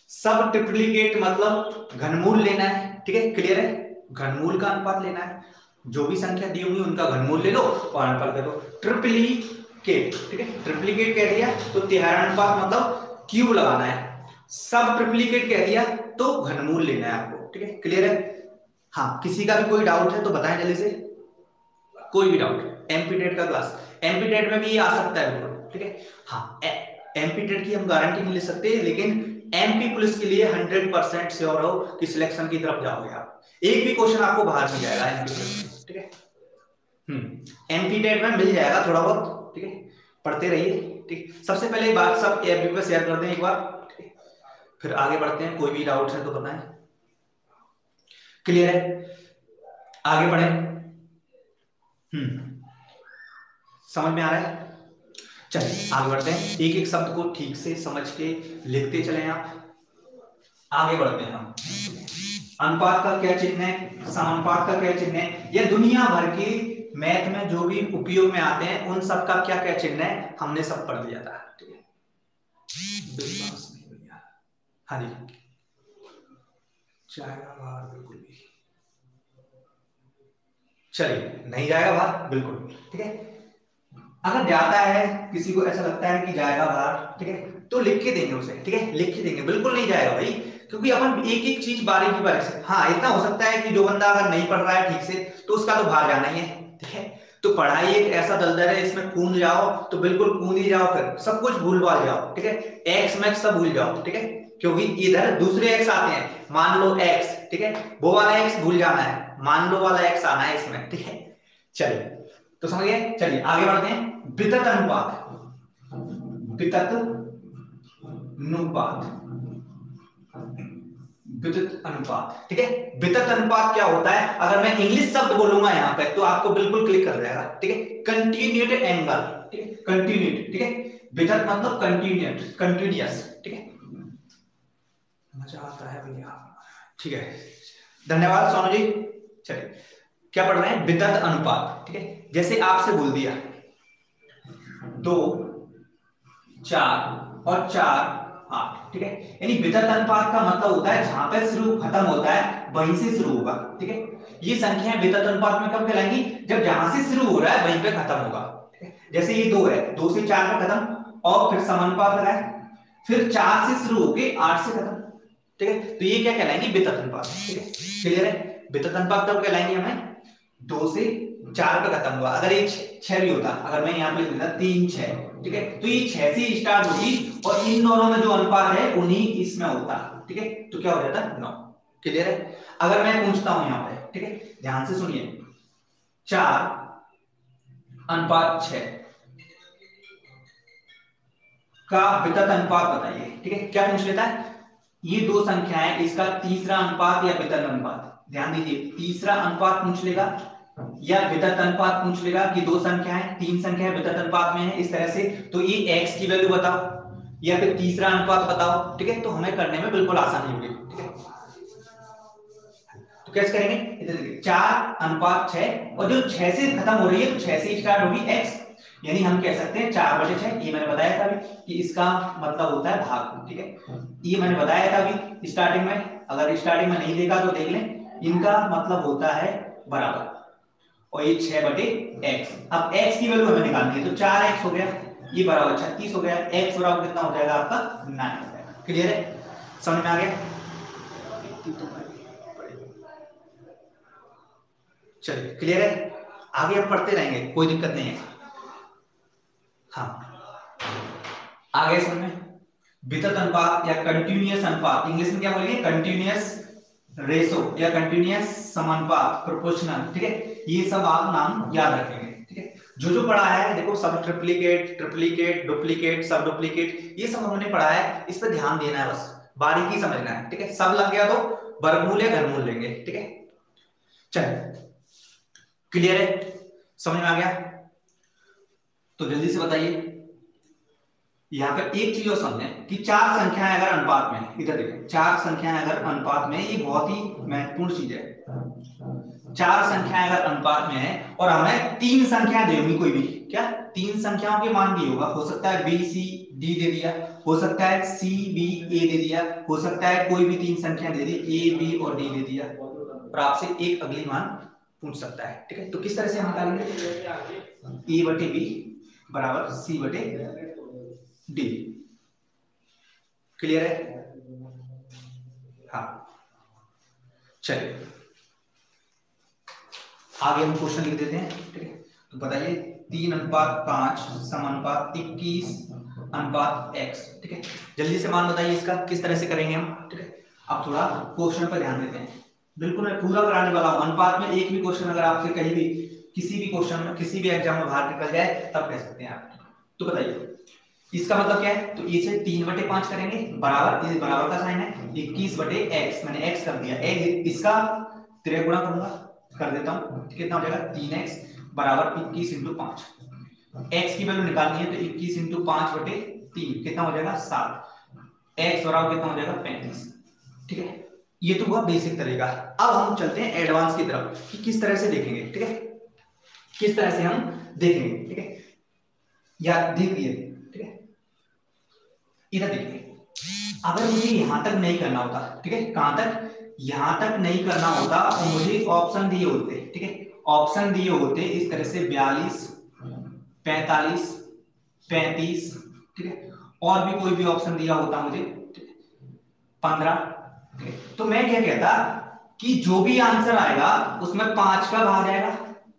सब ट्रिप्लीकेट मतलब घनमूल लेना है, ठीक है, क्लियर है, घनमूल का अनुपात लेना है, जो भी संख्या दी होगी उनका घनमूल ले लो और अनुपात करो, ट्रिप्लीकेट, ठीक है, ट्रिप्लीकेट कह दिया तो तिहाई अनुपात मतलब क्यूब लगाना है, सब ट्रिप्लीकेट कह दिया तो घनमूल लेना है आपको, ठीक है, क्लियर है। हाँ किसी का भी कोई डाउट है तो बताएं जल्दी से, कोई भी डाउट, एमपी टेट का क्लास, एमपी टेट में भी ये आ सकता है बिल्कुल, ठीक है। हाँ एमपी टेट की हम गारंटी नहीं ले सकते, लेकिन एमपी पुलिस के लिए 100% श्योर हो कि सिलेक्शन की तरफ जाओगे आप, एक भी क्वेश्चन आपको बाहर नहीं जाएगा एमपी पुलिस, ठीक है, एमपी टेट में मिल जाएगा थोड़ा बहुत, ठीक है, पढ़ते रहिए, ठीक। सबसे पहले बात सब एफबी पे शेयर कर दें एक बार, ठीक है, फिर आगे बढ़ते हैं, कोई भी डाउट है तो बताएं, क्लियर है, आगे बढ़े, समझ में आ रहा है, चलिए आगे बढ़ते हैं, एक एक शब्द को ठीक से समझ के लिखते चले आप, आगे बढ़ते हैं हम, अनुपात का क्या चिन्ह है, समानुपात का क्या चिन्ह है, ये दुनिया भर की मैथ में जो भी उपयोग में आते हैं उन सब का क्या क्या चिन्ह है हमने सब पढ़ लिया था, ठीक है, विश्वास नहीं भैया, हाँ जी, जाएगा बाहर बिल्कुल भी, चलिए नहीं जाएगा बाहर बिल्कुल, ठीक है, अगर जाता है किसी को ऐसा लगता है कि जाएगा बाहर, ठीक है, तो लिख के देंगे उसे, ठीक है, लिख के देंगे, बिल्कुल नहीं जाएगा भाई, क्योंकि अपन एक एक चीज बारीकी बारीक से, हाँ इतना हो सकता है कि जो बंदा अगर नहीं पढ़ रहा है ठीक से तो उसका तो बाहर जाना ही है, ठीक है, तो पढ़ाई एक ऐसा दलदल है, इसमें कूद जाओ तो बिल्कुल कूद ही जाओ, फिर सब कुछ भूल भाल जाओ, ठीक है, एक्स मैक्स सब भूल जाओ, ठीक है, क्योंकि इधर दूसरे एक्स आते हैं, मान लो एक्स, ठीक है, वो वाला एक्स भूल जाना है, मान लो वाला एक्स आना है इसमें, ठीक है, चलिए तो समझ गए, चलिए आगे बढ़ते हैं, वितत अनुपात, वितत अनुपात, वितत अनुपात, ठीक है, वितत अनुपात क्या होता है, अगर मैं इंग्लिश शब्द बोलूंगा यहाँ पे तो आपको बिल्कुल क्लिक कर जाएगा, ठीक है, कंटिन्यूटेड एंगल, ठीक है, कंटिन्यूटेड, ठीक है, वितत मतलब कंटिन्यूट, कंटिन्यूअस, ठीक है, मजा आता है भैया, ठीक है, धन्यवाद सोनू जी। चलिए क्या पढ़ रहे हैं, वितत अनुपात, ठीक है, जैसे आपसे बोल दिया 2 4 और 4 8, ठीक है। यानी वितत अनुपात का मतलब होता है जहां पे शुरू खत्म होता है वहीं से शुरू होगा, ठीक है। ये संख्याएं वितत अनुपात में कब कहलाएंगी, जब जहां से शुरू हो रहा है वहीं पे खत्म होगा, ठीक है। जैसे ये 2 है, 2 से 4 पे खत्म और फिर समानुपात लगाए, फिर 4 से शुरू होके 8 से खत्म, ठीक है। तो ये क्या कहलाएंगे, वितत अनुपात, ठीक है। क्लियर है। वितत अनुपात कब कहलाएंगे हमें, 2 से 4 पे खत्म हुआ। अगर ये 6 भी होता, अगर मैं यहाँ पे लिख देता 3 6, ठीक है, तो ये 6 से स्टार्ट होगी और इन दोनों में जो अनुपात है उन्हीं इसमें होता, ठीक है। तो क्या हो जाता 9। क्लियर है। अगर मैं पूछता हूं यहाँ पे, ठीक है, ध्यान से सुनिए, 4:6 का वितत अनुपात बताइए, ठीक है। क्या पूछ लेता है, ये 2 संख्याएं, इसका तीसरा अनुपात या वितत अनुपात, ध्यान दीजिए, तीसरा अनुपात पूछ लेगा या वितत अनुपात पूछ लेगा कि 2 संख्याएं, 3 संख्याएं वितत अनुपात में है इस तरह से, तो ये x की वैल्यू बताओ या फिर तीसरा अनुपात बताओ, ठीक है। तो हमें करने में बिल्कुल आसानी होगी, ठीक है। तो कैसे करेंगे, इधर देखिए 4:6 और जो 6 से खत्म हो रही है तो 6 से स्टार्ट होगी x, यानी हम कह सकते हैं 4/6। ये मैंने बताया था अभी कि इसका मतलब होता है भाग, ठीक है। ये मैंने बताया था अभी स्टार्टिंग में, अगर स्टार्टिंग में नहीं देखा तो देख लें, इनका मतलब होता है बराबर, और ये 6/x। अब x की वैल्यू हमें निकालनी है, तो 4x हो गया, ये बराबर 36 हो गया, x बराबर कितना हो जाएगा आपका 9 हो जाएगा। क्लियर है, समझ में आ गया। चलिए क्लियर है, आगे अब पढ़ते रहेंगे, कोई दिक्कत नहीं है। हाँ, आगे समझ में, वितत अनुपात या कंटिन्यूअस अनुपात, इंग्लिश में क्या बोलेंगे, कंटिन्यूअस रेशो या कंटिन्यूअस समानुपात, प्रोपोर्शनल, ठीक है। ये सब आप नाम याद रखेंगे, ठीक है। जो पढ़ा है देखो, सब ट्रिप्लिकेट, डुप्लीकेट, सब डुप्लीकेट, ये सब हमने पढ़ा है, इस पर ध्यान देना है, बस बारीकी समझना है, ठीक है। सब लग गया तो वर्गमूल या घनमूल लेंगे, ठीक है। चलिए क्लियर है, समझ में आ गया। तो जल्दी से बताइए, यहां पर एक चीज और समझें कि 4 संख्याएं अगर अनुपात में, इधर देखिए 4 संख्याएं अगर अनुपात में, ये बहुत ही महत्वपूर्ण चीज है। 4 संख्याएं अगर अनुपात में है और हमें 3 संख्याएं दी होगी, कोई भी क्या 3 संख्याओं के मान दी होगा, हो सकता है बी सी डी दे दिया, हो सकता है सी बी ए दे दिया, हो सकता है कोई भी 3 संख्या दे दी, ए बी और डी दे दिया, और आपसे एक अगली मान पूछ सकता है, ठीक है। तो किस तरह से हम निकालेंगे, a/b बराबर c/d। क्लियर है, हाँ। चलिए आगे हम क्वेश्चन लिख देते हैं, ठीक है। तो बताइए 3:5 समानुपात 21:x, ठीक है। जल्दी से मान बताइए इसका किस तरह से करेंगे हम, ठीक है। अब थोड़ा क्वेश्चन पर ध्यान देते हैं, बिल्कुल मैं पूरा कराने वाला हूं। अनुपात में एक भी क्वेश्चन अगर आपसे कहीं भी किसी भी क्वेश्चन में किसी भी एग्जाम में बाहर निकल जाए तब कह सकते हैं आप। तो बताइए इसका मतलब क्या है, तो इसे 3/5 करेंगे, बराबर, ये बराबर का साइन है, 21/x, मैंने x कर दिया, इसका त्रिगुणा करूंगा, कर देता हूं, कितना हो जाएगा 3x बराबर 21 × 5। x की वैल्यू निकालनी है, तो 21 × 5/3 कितना हो जाएगा 7, x बराबर कितना हो जाएगा 35, ठीक है। ये तो हुआ बेसिक तरीका। अब हम चलते हैं एडवांस की तरफ कि किस तरह से देखेंगे, ठीक है, किस तरह से हम देखेंगे, ठीक है। या देखिए, ठीक है, इधर देखिए, अगर मुझे यहां तक नहीं करना होता, ठीक है, कहां तक, यहां तक नहीं करना होता और मुझे ऑप्शन दिए होते, ठीक है, ऑप्शन दिए होते इस तरह से 42, 45, 35, ठीक है, और भी कोई भी ऑप्शन दिया होता मुझे 15, तो मैं क्या कहता कि जो भी आंसर आएगा उसमें 5 का भाग जाएगा,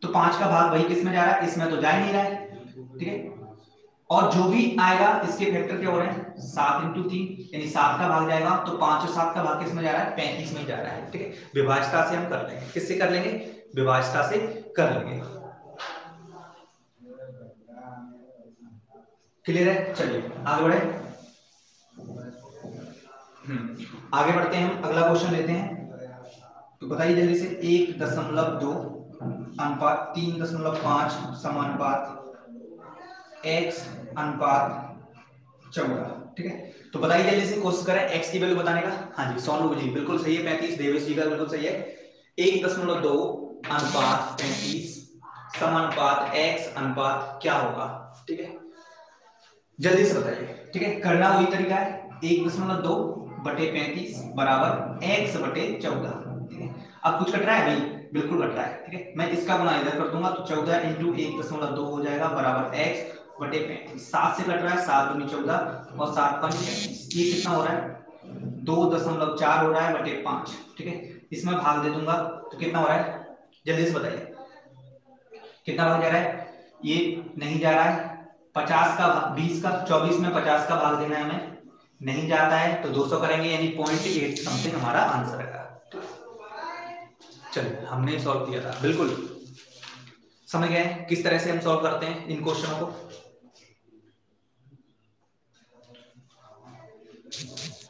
तो 5 का भाग वही किस में जा रहा है, इसमें तो जा ही नहीं रहा है, ठीक है। और जो भी आएगा इसके फैक्टर क्या हो रहे हैं 7 × 3, यानी 7 का भाग जाएगा, तो 5 और 7 का भाग किस में जा रहा है 35 में जा रहा है, ठीक है। विभाज्यता से हम कर लेंगे, किससे कर लेंगे, विभाज्यता से कर लेंगे। क्लियर है, चलिए आगे बढ़े। आगे बढ़ते हैं, हम अगला क्वेश्चन लेते हैं। तो बताइए जल्दी से 1.2 अनुपात 3.5 समानुपात x अनुपात 14, ठीक है। तो बताइए जल्दी से कोशिश करें x की वैल्यू बताने का। हाँ जी, सोनू जी बिल्कुल सही है, 35, देवेश जी का बिल्कुल सही है। 1.2 अनुपात 35 समानुपात x अनुपात क्या होगा, ठीक है, जल्दी से बताइए, ठीक है। करना वही तरीका है, 1.2/35 बराबर x बटे 14। ठीक है, अब कुछ कट रहा है भाई? बिल्कुल कट रहा है। ठीक है, मैं इसका गुना इधर कर दूंगा तो 14 इंटू 1.2 हो जाएगा बराबर x बटे 35। 7 से कट रहा है, 7 दूनी 14 और 7 पंच 35। ये कितना हो रहा है? 2.4 हो रहा है बटे 5। ठीक है, इसमें भाग दे दूंगा तो कितना हो रहा है? जल्दी से बताइए कितना भाग जा रहा है? ये नहीं जा रहा है। 50 का 20 का 24 में 50 का भाग देना है हमें, नहीं जाता है तो 200 करेंगे, यानी 0.8 समथिंग हमारा आंसर है। चलिए, हमने सॉल्व किया था, बिल्कुल समझ गए किस तरह से हम सॉल्व करते हैं इन क्वेश्चनों को।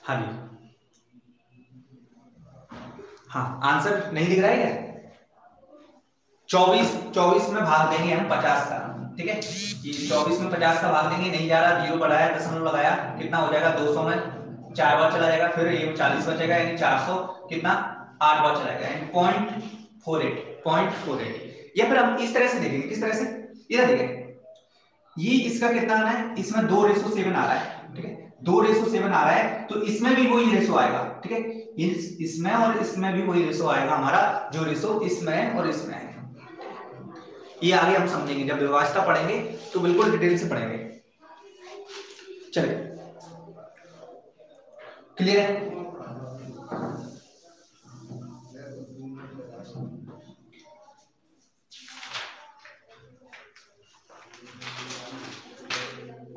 हाँ जी, हाँ आंसर नहीं दिख रहा है क्या? 24 में भाग देंगे हम 50 का। ठीक है, ये 24 में 50 का भाग देंगे, नहीं जा रहा, 0 बढ़ाया, दशमलव लगाया, कितना हो जाएगा? 200 में 4 बार चला जाएगा, फिर ये 40 बचेगा, यानी 400 कितना 8 बार चला जाएगा, यानी 0.48। या फिर हम इस तरह से देखेंगे, किस तरह से? इधर देखें, ये इसका कितना आना है? इसमें 2:7 आ रहा है। ठीक है, 2:7 आ रहा है तो इसमें भी वही रेशो आएगा। ठीक है, इसमें और इसमें भी वही रेशो आएगा हमारा, जो रेशो इसमें और इसमें है। ये आगे हम समझेंगे, जब व्यवस्था पढ़ेंगे तो बिल्कुल डिटेल से पढ़ेंगे। चलिए, क्लियर है?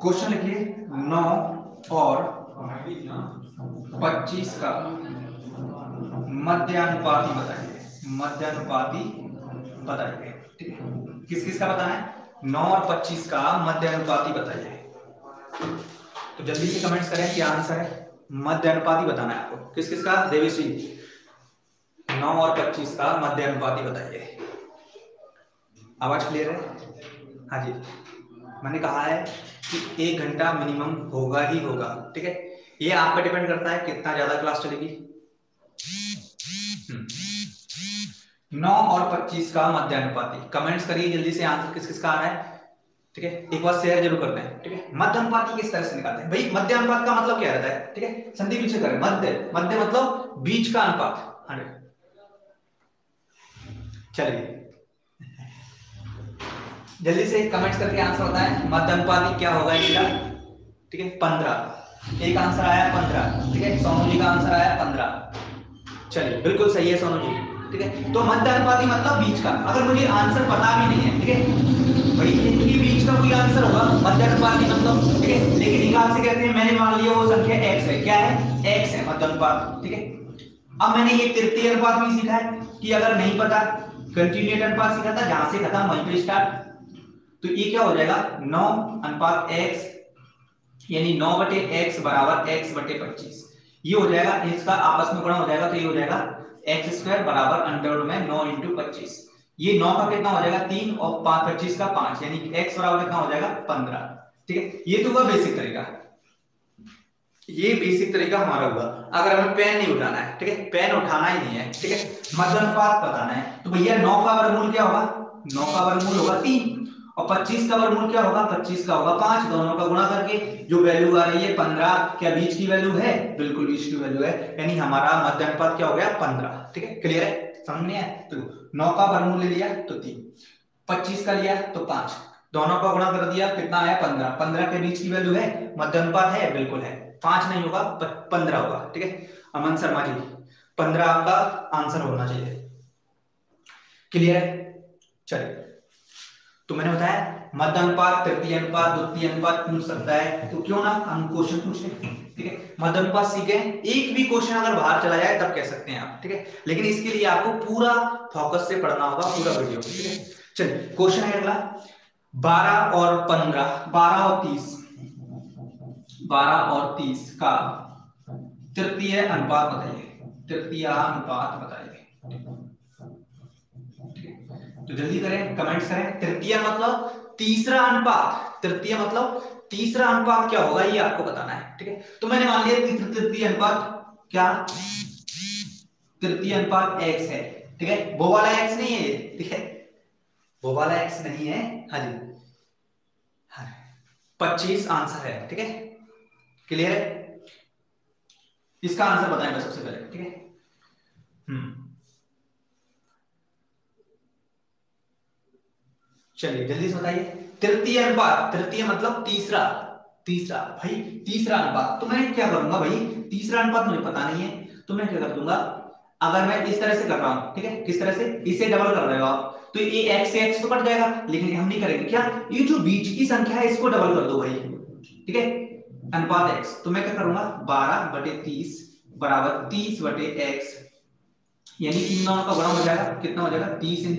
क्वेश्चन लिखिए, 9 और 25 का मध्यानुपाती बताइए। मध्यानुपाती बताइए। ठीक है, किस किस का बताना है? 9 और 25 का मध्यानुपाती बताइए। तो जल्दी से कमेंट्स करें क्या आंसर है। मध्यानुपाती बताना है आपको, किस किस का? देवीश्री, 9 और 25 का मध्यानुपाती बताइए। आवाज क्लियर है? हाँ जी, मैंने कहा है कि 1 घंटा मिनिमम होगा ही होगा। ठीक है, ये आप पे डिपेंड करता है कितना ज्यादा क्लास चलेगी। 9 और 25 का मध्यानुपाती, कमेंट्स करिए जल्दी से, आंसर किस किस का आ रहा है। ठीक है, एक बार शेयर जरूर करते हैं। ठीक है, मध्यानुपाती किस तरह से निकालते हैं भाई? मध्यानुपात का मतलब क्या रहता है? ठीक है, संधि पीछे करें, मध्य मध्य मतलब बीच का अनुपात। 100। चलिए जल्दी से कमेंट्स करके आंसर बताएं, मध्यानुपाती क्या होगा इसका? ठीक है, 15। एक आंसर आया 15। ठीक है, सोनू जी का आंसर आया 15। चलिए, बिल्कुल सही है सोनू जी। ठीक है, तो मध्यानुपाती मतलब बीच का। अगर मुझे आंसर पता भी नहीं है, ठीक है भाई, इनके बीच का कोई आंसर होगा मध्यानुपाती मतलब। ठीक है, लेकिन निकाल से कहते हैं, मैंने मान लिया वो संख्या x है। क्या है? x है मध्यानुपात। ठीक है, अब मैंने ये तृतीय अनुपात भी सीखा है कि अगर नहीं पता, कंटिन्यूएट अनुपात सीखा था, जहां से खत्म वहीं पे स्टार्ट। तो ये क्या हो जाएगा? 9 अनुपात x, यानी 9/x बराबर x बटे 25। ये हो जाएगा, इसका आपस में गुणा हो जाएगा तो ये हो जाएगा x² बराबर अंडर में 9 × 25। ये 9 का कितना हो जाएगा? 3 और 25 का 5, यानी x बराबर कितना हो जाएगा? 15। ठीक है, ये तो हुआ बेसिक तरीका। ये बेसिक तरीका हमारा हुआ। अगर हमें पेन नहीं उठाना है, ठीक है, पेन उठाना ही नहीं है, ठीक है, मध्यानुपात बताना है, तो भैया 9 का वर्गमूल क्या होगा? 9 का वर्गमूल होगा 3 और 25 का वर्गमूल क्या होगा? 25 का होगा 5। दोनों का गुणा करके जो वैल्यू आ रही है 15, क्या बीच की वैल्यू है? बिल्कुल बीच की वैल्यू है, यानी हमारा मध्यानुपात क्या हो गया? 15। ठीक है, क्लियर है? समझ में आया? तो 9 का वर्गमूल ले लिया तो 3, 25 का लिया तो 5, दोनों का गुणा कर दिया, कितना आया? 15। 15 के बीच की वैल्यू है, मध्यानुपात है, बिल्कुल है। 5 नहीं होगा, 15 होगा। ठीक है, अमन शर्मा जी, 15 आपका आंसर होना चाहिए। क्लियर है? चलिए, तो मैंने बताया मध्यानुपात, तृतीय अनुपात, द्वितीय अनुपात पूछ सकता है, तो क्यों ना हम क्वेश्चन पूछ लें। ठीक है, मध्यानुपात सीखे, एक भी क्वेश्चन अगर बाहर चला जाए तब कह सकते हैं आप। ठीक है, लेकिन इसके लिए आपको पूरा फोकस से पढ़ना होगा, पूरा वीडियो। ठीक है, चलिए क्वेश्चन है अगला, 12 और 15, 12 और 30, 12 और 30 का तृतीय अनुपात बताइए। तृतीय अनुपात बताइए। तो जल्दी करें, कमेंट्स करें। तृतीय मतलब तीसरा अनुपात, तृतीय मतलब तीसरा अनुपात क्या होगा ये आपको बताना है। ठीक है, तो मैंने मान लिया तृतीय अनुपात क्या? तृतीय अनुपात x है। ठीक है, वो वाला x नहीं है ये। ठीक है, वो वाला x नहीं है। हाँ जी, 25 आंसर है। ठीक है, क्लियर है? इसका आंसर बताएंगे सबसे पहले, ठीक है। चलिए जल्दी से बताइए। तृतीय अनुपात, तृतीय मतलब तीसरा, तीसरा भाई तीसरा अनुपात। तो मैं क्या करूंगा भाई, तीसरा अनुपात मुझे पता नहीं है तो मैं क्या कर दूंगा, अगर मैं इस तरह से कर रहा हूं, ठीक है, किस तरह से, इसे डबल कर रहे हो आप तो ये x से x तो कट जाएगा, लेकिन हम नहीं करेंगे क्या, ये जो बीच की संख्या है इसको डबल कर दो भाई, ठीक है, अनुपात x। तो मैं क्या करूंगा 12/30 बराबर 30/x, यानी इन दोनों का गुणा हो जाएगा, कितना हो जाएगा 30 ×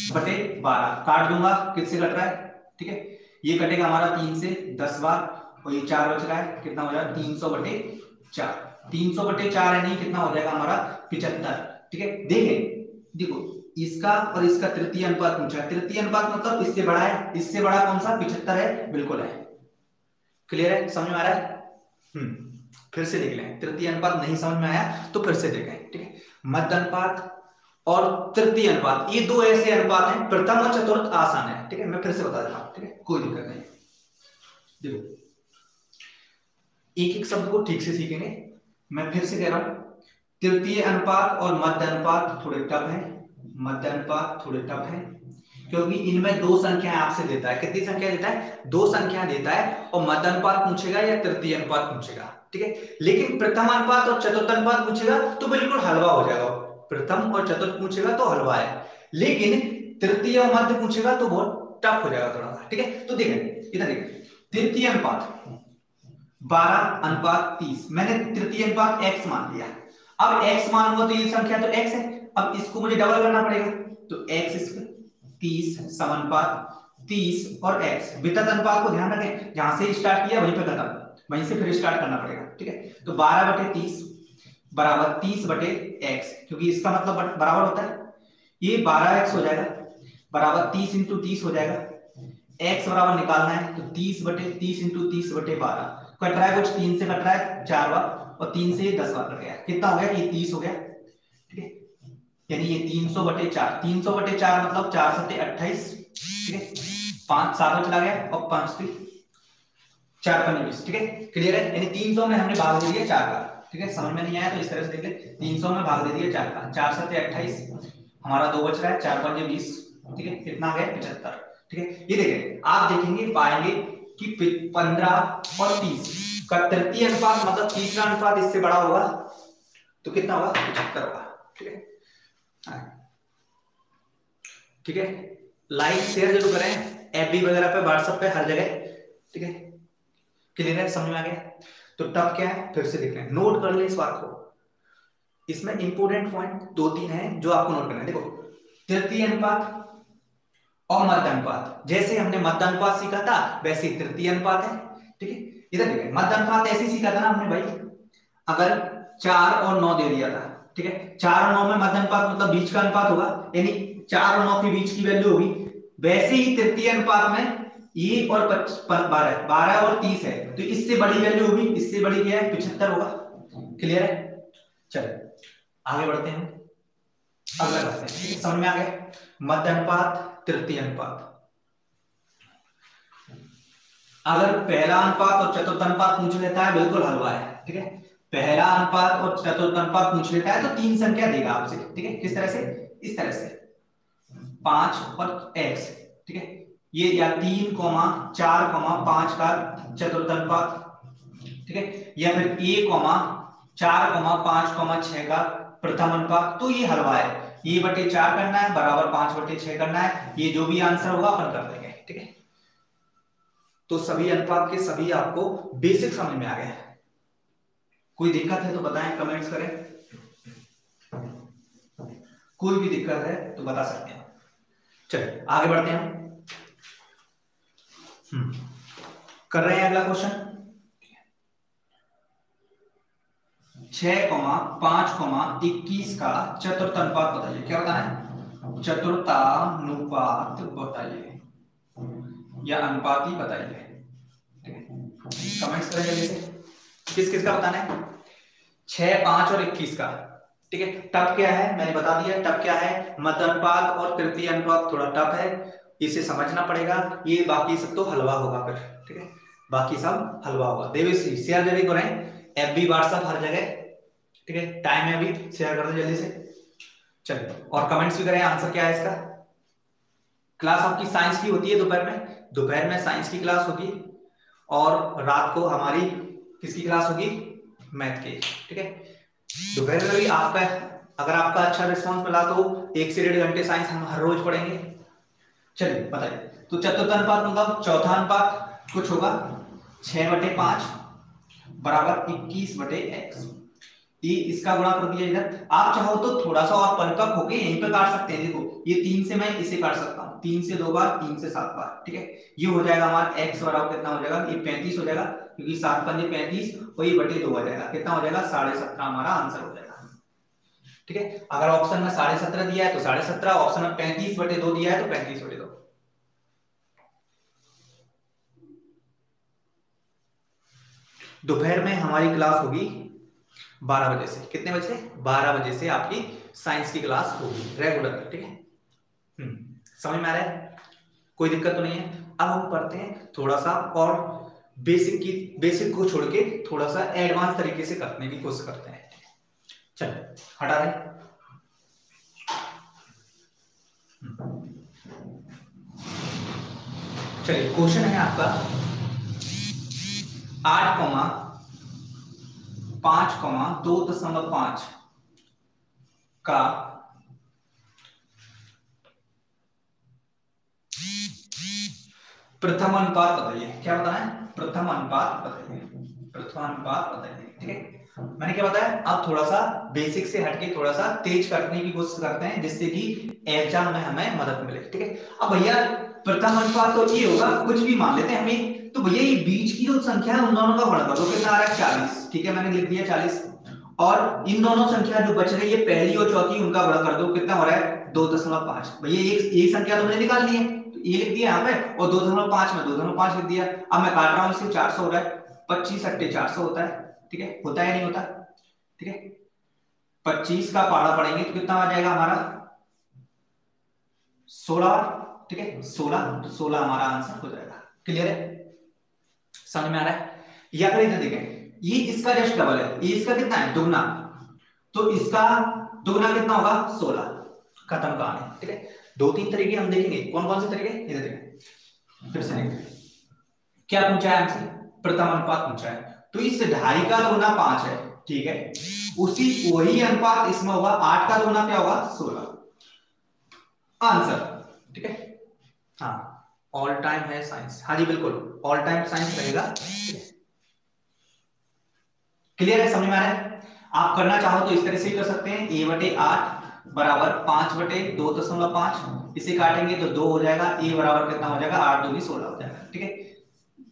30/12। काट दूंगा, किससे कट रहा है, ठीक है, ये कटेगा हमारा 3 से 10 बार और ये 4 बच रहा है, कितना हो जाएगा 300/4। 300/4 है नहीं, कितना हो जाएगा हमारा 75, ठीक है। देखें, देखो इसका और इसका तृतीय अनुपात पूछा है, तृतीय अनुपात मतलब इससे बड़ा है, इससे बड़ा कौन सा 75 है, बिल्कुल है। क्लियर है, समझ में आ रहा है। फिर से देख लें, तृतीय अनुपात नहीं समझ में आया तो फिर से देखें, ठीक है। मध्य अनुपात और तृतीय अनुपात, ये दो ऐसे अनुपात हैं, प्रथम और चतुर्थ आसान है, ठीक है, मैं फिर से बता देता हूं, ठीक है, कोई दिक्कत नहीं। देखो एक एक शब्द को ठीक से सीखेंगे। मैं फिर से कह रहा हूं, तृतीय अनुपात और मध्य अनुपात थोड़े टफ है, मध्य अनुपात थोड़े टफ है, क्योंकि इनमें दो संख्याएं आपसे देता है, कितनी संख्या देता है, दो संख्या देता है, और मध्य अनुपात पूछेगा या तृतीय अनुपात पूछेगा, ठीक है। लेकिन प्रथम अनुपात और चतुर्थ अनुपात पूछेगा तो बिल्कुल हलवा हो जाएगा, प्रथम और चतुर्थ पूछेगा तो हलवा है, लेकिन तृतीय और मध्य पूछेगा तो बहुत टफ हो जाएगा थोड़ा सा, ठीक है। तो देखें इधर देखें, तृतीय अनुपात 12/30, मैंने तृतीय अनुपात x मान लिया। अब x मानूंगा तो ये संख्या तो x है, अब इसको मुझे डबल करना पड़ेगा, तो x 30 समानुपात 30 और x, वितत अनुपात को ध्यान रखें, जहां से स्टार्ट किया वहीं पे खत्म, वहीं से फिर स्टार्ट करना पड़ेगा, ठीक है। तो 12/30 बराबर 30/x, क्योंकि इसका मतलब बराबर होता है, ये 12x हो जाएगा बराबर 30 × 30 हो जाएगा, x बराबर निकालना है तो 30/30 × 30/12, कट रहा है कुछ 3 से कट रहा है 4 बार और 3 से 10 बार कट गया, कितना हो गया, ये 30 हो गया, ठीक है, यानी ये 300/4, 300/4 मतलब 4 × 7 = 28, ठीक है, 5 7 चला गया और 5 3 4 × 20, ठीक है, क्लियर है। यानी 300 में हमने भाग दे दिया 4 का, ठीक है, समझ में नहीं आया तो इस तरह से देख ले, 300 में भाग दे दिया 4 का, 4 7 28, हमारा 2 बच रहा है, 4 5 20, ठीक है, कितना आ गया 75, ठीक है। ये देखें, आप देखेंगे पाएंगे कि 15 और 30 का तृतीय अनुपात मतलब तीसरा अनुपात इससे बड़ा होगा तो कितना होगा 75 होगा, ठीक है, ठीक है। लाइक शेयर जरूर करें, एफबी वगैरह पे, व्हाट्सएप पे, हर जगह, ठीक है, क्लियर है, समझ में आ गया। तो टफ क्या है फिर से देख लें, नोट कर ले इस बात को, इसमें इंपोर्टेंट पॉइंट 2-3 है जो आपको नोट करना है। देखो तृतीय अनुपात और मध्य अनुपात, जैसे हमने मध्य अनुपात सीखा था वैसे तृतीय अनुपात है, ठीक है। इधर देखिए मध्य अनुपात ऐसे सीखा था ना हमने भाई, अगर 4 और 9 दे दिया था, ठीक है, 4 और 9 में मध्य अनुपात मतलब बीच का अनुपात होगा, यानी 4 और 9 के बीच की वैल्यू होगी, वैसे ही तृतीय अनुपात में ये और 12 और 30 है तो इससे बड़ी वैल्यू होगी, इससे बड़ी क्या है 75 होगा, क्लियर है। चलो आगे बढ़ते हैं, अगला करते हैं, समझ में आ गया, मध्य अनुपात तृतीय अनुपात। अगर पहला अनुपात और चतुर्थ अनुपात पूछ लेता है बिल्कुल हलवा है, ठीक है, पहला अनुपात और चतुर्थ अनुपात पूछ लेता है तो 3 संख्या देगा आपसे, ठीक है, किस तरह से, इस तरह से 5 और x, ठीक है, ये या 3, 4, 5 का चतुर्थ अनुपात, ठीक है, या फिर a, 4, 5, 6 का प्रथम अनुपात, तो ये हलवा है, ये बटे 4 करना है बराबर 5/6 करना है, ये जो भी आंसर होगा अपन कर देंगे, ठीक है। तो सभी अनुपात के सभी आपको बेसिक समझ में आ गए, कोई दिक्कत है तो बताएं, कमेंट्स करें, कोई भी दिक्कत है तो बता सकते हैं। चलिए आगे बढ़ते हैं, कर रहे हैं अगला क्वेश्चन, 6, 5, 21 का चतुर्थ अनुपात बताइए, क्या बताना है, चतुर्थानुपात बताइए या अनुपाती बताइए, ठीक है, कमेंट्स करें जल्दी से, किस किस का बताना है, 6, 5 और 21 का, ठीक है। टफ क्या है मैंने बता दिया, टफ क्या है, मध्य अनुपात और तृतीय अनुपात थोड़ा टफ है, इसे समझना पड़ेगा, ये बाकी सब तो हलवा होगा फिर, ठीक है, बाकी सब हलवा होगा। देवेश शेयर जरूर करें, FB व्हाट्सएप हर जगह, ठीक है। टाइम है अभी, शेयर कर दो जल्दी से। चलिए, और कमेंट्स भी करें आंसर क्या है इसका। क्लास आपकी साइंस की होती है दोपहर में साइंस की क्लास होगी, और रात को हमारी किसकी क्लास होगी, मैथ की, ठीक है। दोपहर में भी आपका, अगर आपका अच्छा रिस्पांस मिला तो 1 से 1.5 घंटे साइंस हम हर रोज पढ़ेंगे। चलिए बताइए, तो चतुर्थ अनुपात मतलब चौथा अनुपात कुछ होगा 6/5 बराबर 21/x। ये इसका गुणा कर दिया इधर। आप चाहो तो थोड़ा सा और परिपक्व होके यहीं पे काट सकते हैं। देखो ये 3 से मैं इसे काट सकता हूँ, 3 से 2 बार, 3 से 7 बार, ठीक है। ये हो जाएगा हमारा x बराबर कितना हो जाएगा, ये 35 हो जाएगा, क्योंकि 7 पंजे 35, वही बटे 2 हो जाएगा, कितना हो जाएगा 17.5 हमारा आंसर हो जाएगा, ठीक है। अगर ऑप्शन में 17.5 दिया है तो 17.5, ऑप्शन में 35/2 दिया है तो 35/2। दोपहर में हमारी क्लास होगी 12 बजे से। कितने बजे से, 12 बजे से आपकी साइंस की क्लास होगी रेगुलर, ठीक है। समझ में आ रहा है, कोई दिक्कत तो नहीं है। अब हम पढ़ते हैं थोड़ा सा और बेसिक को छोड़ के थोड़ा सा एडवांस तरीके से करने की कोशिश करते हैं। चलिए हटा दें। चलिए क्वेश्चन है आपका 8,5,2.5 का प्रथम अनुपात बताइए। क्या बताना है, प्रथम अनुपात बताइए, प्रथम अनुपात बताइए, ठीक है। मैंने क्या बताया, अब थोड़ा सा बेसिक से हटके थोड़ा सा तेज करने की कोशिश करते हैं, जिससे कि एग्जाम में हमें मदद मिले, ठीक है। अब भैया प्रथम अनुपात तो ये होगा, कुछ भी मान लेते हैं हमें, तो भैया ये बीच की जो संख्या है उन दोनों का गुणा कर दो, कितना आ रहा है 40, ठीक है, मैंने लिख दिया 40। और इन दोनों संख्या जो बच रही है पहली और चौथी, उनका गुणा कर दो, कितना हो रहा है 2.5। भैया एक संख्या तो मैंने निकाल ली है, तो ये लिख दिया यहाँ पे, और 2.5 में 2.5 लिख दिया। अब मैं काट रहा हूँ इसे, 400 हो रहा है, 25 × 400 होता है, ठीक है, होता है या नहीं होता, ठीक है। 25 का पारा पढ़ेंगे तो कितना आ जाएगा हमारा 16, ठीक है, 16 हमारा आंसर हो जाएगा। क्लियर है, समझ में आ रहा है। या फिर इधर देखें, ये इसका जस्ट डबल है, ये इसका कितना है दुगना, तो इसका दुगना कितना होगा 16। खत्म कहानी, ठीक है। 2-3 तरीके हम देखेंगे, कौन कौन से तरीके, इधर देखें, फिर से देखें क्या पूछा है हमसे, प्रथम अनुपात पूछा है, तो इस 2.5 का दुगना 5 है, ठीक है, उसी वही अनुपात इसमें होगा, 8 का दुगना क्या होगा 16 आंसर, ठीक है। हाँ ऑल टाइम है साइंस, हाँ जी बिल्कुल ऑल टाइम साइंस रहेगा, ठीक है। क्लियर है, समझ में आ रहा है। आप करना चाहो तो इस तरह से कर सकते हैं, a/8 बराबर 5/2.5, इसे काटेंगे तो 2 हो जाएगा, a बराबर कितना हो जाएगा 8 × 2 = 16 हो जाएगा, ठीक है।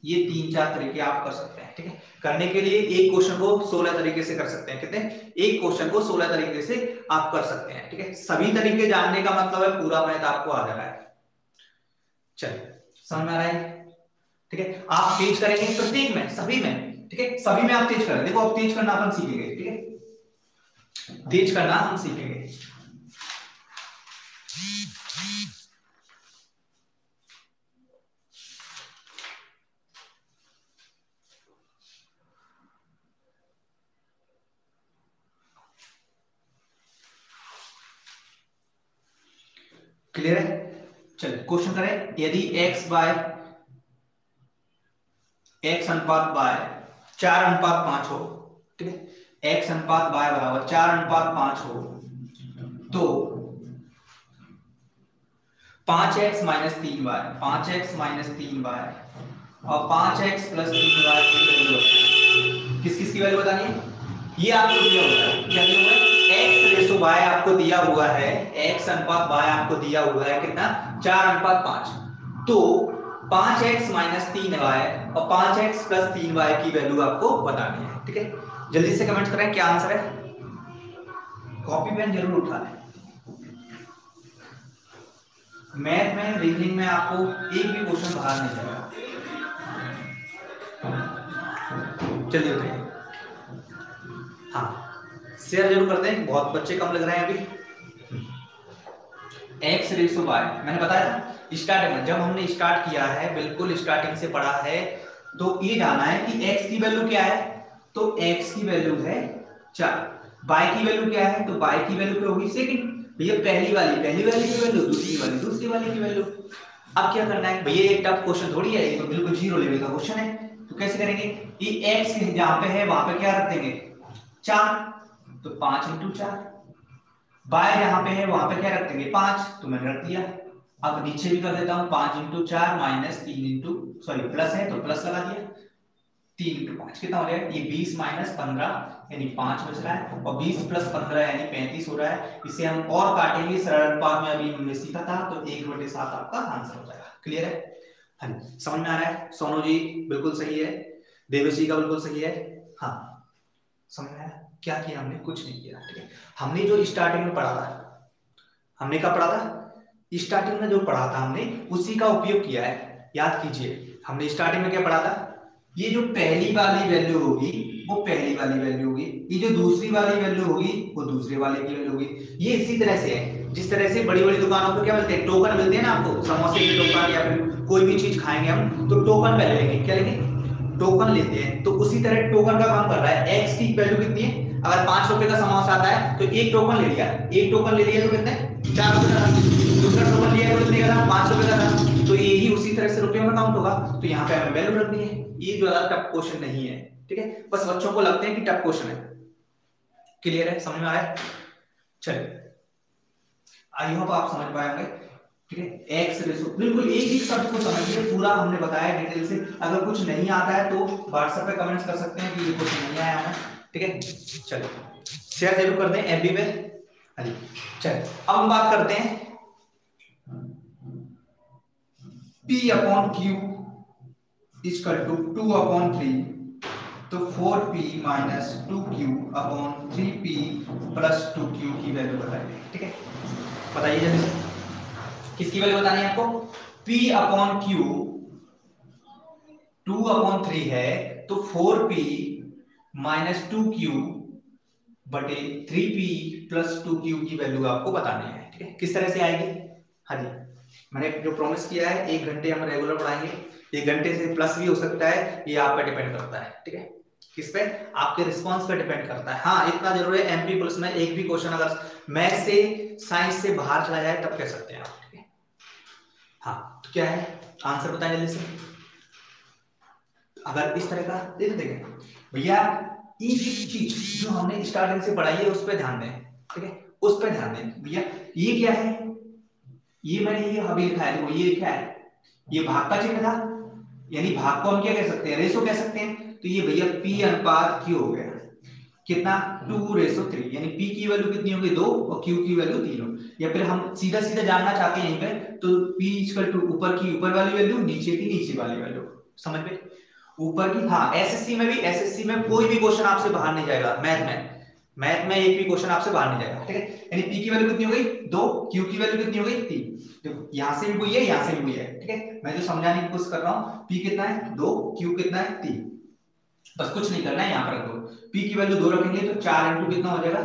ये 3-4 तरीके आप कर सकते हैं, ठीक है। करने के लिए एक क्वेश्चन को 16 तरीके से कर सकते हैं, कितने, एक क्वेश्चन को 16 तरीके से आप कर सकते हैं, ठीक है। सभी तरीके जानने का मतलब है पूरा मैथ आपको आ जा रहा है। चलिए समझ में आ रहा है, ठीक है। आप तेज करेंगे प्रत्येक में, सभी में, ठीक है, सभी में आप तेज करें। देखो अब तेज करना अपन सीखेंगे, ठीक है, तेज करना हम सीखेंगे। क्लियर है, चलिए क्वेश्चन करें। यदि x अनुपात y 4:5 हो, ठीक है, x अनुपात y बराबर 4:5 हो, तो 5x - 3y, 5x - 3y और 5x + 3y की वैल्यू किस किस की वैल्यू बतानी है, ये आपको दिया हुआ है, क्या दिया हुआ है, x/y आपको दिया हुआ है, x अनुपात y आपको दिया हुआ है कितना 4:5, तो 5x - 3y और 5x + 3y की वैल्यू आपको बतानी है, ठीक है। जल्दी से कमेंट करें क्या आंसर है, कॉपी पेन जरूर उठा लें। मैथ में रीजनिंग में आपको एक भी क्वेश्चन बाहर नहीं जाएगा। चलिए बताइए, हाँ शेयर जरूर करते हैं, बहुत बच्चे कम लग रहे हैं अभी। x/y मैंने बताया स्टार्टिंग में, जब हमने स्टार्ट किया है, बिल्कुल स्टार्टिंग से पढ़ा है, तो ये जाना है कि x की वैल्यू क्या है, तो x की वैल्यू है 4, y की वैल्यू क्या है, तो y की वैल्यू क्या होगी सेकंड, भैया पहली वाली की वैल्यू, दूसरी वाली की वैल्यू। अब क्या करना है भैया, ये टफ क्वेश्चन थोड़ी है, ये तो बिल्कुल जीरो लेवल का क्वेश्चन है। तो कैसे करेंगे, ये x जहां पे है वहां पे क्या रख देंगे 4, तो 5 × 4, y जहां पे है वहां पे क्या रख देंगे 5, तो मैंने रख दिया। अब नीचे भी कर देता हूं 5 × 4 माइनस 3 इंटू सॉरी प्लस है तो प्लस लगा दिया, 3 × 5 कितना हो जाएगा, ये 20 माइनस 15 यानी 5 बच रहा है, और 20 प्लस 15 यानी 35 हो रहा है। इसे हम और काटेंगे, सरल अनुपात में अभी हमने सीखा था, तो 1/7 आपका आंसर हो जाएगा। क्लियर है, हाँ समझ में आ रहा है, सोनू जी बिल्कुल सही है, देवेश जी का बिल्कुल सही है, हाँ समझ में आया। क्या किया हमने, कुछ नहीं किया, ठीक है। हमने जो स्टार्टिंग में पढ़ा था, हमने क्या पढ़ा था, स्टार्टिंग में जो पढ़ा था हमने उसी का उपयोग किया है। याद कीजिए हमने स्टार्टिंग में क्या पढ़ा था, ये जो पहली वाली वैल्यू होगी वो पहली वाली वैल्यू होगी, ये जो दूसरी वाली वैल्यू होगी वो दूसरे वाले की वैल्यू होगी। ये इसी तरह से है, जिस तरह से बड़ी बड़ी दुकानों पर क्या मिलते हैं, टोकन मिलते हैं ना आपको, समोसे के टोकन या फिर कोई भी चीज खाएंगे हम तो टोकन पहले लेंगे, क्या लेंगे टोकन लेते हैं। तो उसी तरह टोकन का काम कर रहा है। x की वैल्यू कितनी है, अगर 5 रुपए का समोसा आता है तो एक टोकन ले लिया, एक टोकन ले लिया तो कितने 4 रुपए का, दूसरा टोकन लिया तो कितने का था 5 रुपए का था, तो यही उसी तरह से रुपयों में काउंट होगा। तो यहाँ पे हमें वैल्यू रखनी है, ये जो टफ क्वेश्चन नहीं है, ठीक है, बस बच्चों को लगते हैं कि टफ क्वेश्चन है। क्लियर है, समझ में आया, चलिए आई होप आप समझ पाए होंगे, ठीक है। एक्स रेशो बिल्कुल एक ही शब्द को समझिए, पूरा हमने बताया डिटेल से। अगर कुछ नहीं आता है तो व्हाट्सएप पे कमेंट्स कर सकते हैं कि ये क्वेश्चन नहीं आया हमें, ठीक है। चलिए शेयर जरूर कर दें एफबी पे, हाँ जी। चलिए अब हम बात करते हैं P/Q इक्वल टू 2/3, तो 4P minus 2Q/3P plus 2Q की वैल्यू बताइए, ठीक है। बताइए जल्दी से, किसकी वैल्यू बतानी है आपको, P/Q 2/3 है तो 4P माइनस 2Q बटे 3P प्लस 2Q की वैल्यू आपको बतानी है, ठीक है। किस तरह से आएगी, हाँ जी मैंने जो प्रॉमिस किया है 1 घंटे हम रेगुलर पढ़ाएंगे, 1 घंटे से प्लस भी हो सकता है, ये आप पे डिपेंड करता है, ठीक है। किस पे, आपके रिस्पांस पे डिपेंड करता है। हाँ इतना जरूर है, एमपी पुलिस में एक भी क्वेश्चन अगर मैथ से साइंस से बाहर चला जाए तब कह सकते हैं आप, ठीक है। हाँ तो क्या है आंसर बताएं जल्दी से। अगर इस तरह का देखें भैया, एक चीज जो हमने स्टार्टिंग से पढ़ाई है उस पर ध्यान दें, ठीक है, उस पर ध्यान दें भैया। ये क्या है, ये मैंने ये अभी लिखा है, तो ये क्या है, ये भाग का चिन्ह था, यानी भाग को हम क्या कह सकते हैं, रेशो कह सकते हैं। तो ये भैया P/Q हो गया, कितना 2:3, यानी P की वैल्यू कितनी होगी 2 और Q की वैल्यू 3 हो। या फिर हम सीधा सीधा जानना चाहते हैं यहीं पे, तो P इक्वल टू ऊपर की ऊपर वाली वैल्यू, नीचे की नीचे वाली वैल्यू, समझ में, ऊपर की। हाँ एसएससी में कोई भी क्वेश्चन आपसे बाहर नहीं जाएगा, मैथ में एक भी क्वेश्चन आपसे बाहर नहीं जाएगा, ठीक है। यानी P की वैल्यू कितनी हो गई 2, Q की वैल्यू कितनी हो गई 3, देखो यहां से भी वही है यहां से भी वही है, ठीक है। मैं जो समझाने की कोशिश कर रहा हूं, P कितना है 2, Q कितना है 3, बस कुछ नहीं करना है, यहां पर रख दो। P की वैल्यू 2 रखेंगे तो 4 इंटू कितना हो जाएगा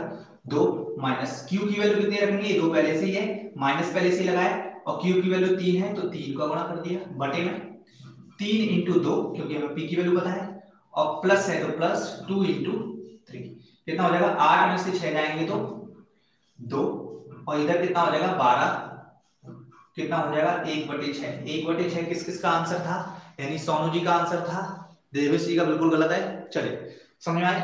2, माइनस Q की वैल्यू कितनी रखेंगे, 2 पहले से ही है, माइनस पहले से ही लगाया, और Q की वैल्यू 3 है तो 3 का गुणा कर दिया बटे में 3 इंटू 2, क्योंकि हमें P की वैल्यू पता है, और प्लस है तो प्लस 2 इंटू 3 कितना हो जाएगा, 8 में से 6 जाएंगे तो 2, और इधर कितना हो जाएगा 12, कितना हो जाएगा 1/6। 1/6 किस किस का आंसर था, यानी सोनू जी का आंसर था, देवेश जी का बिल्कुल गलत है। चलिए समझ में आए,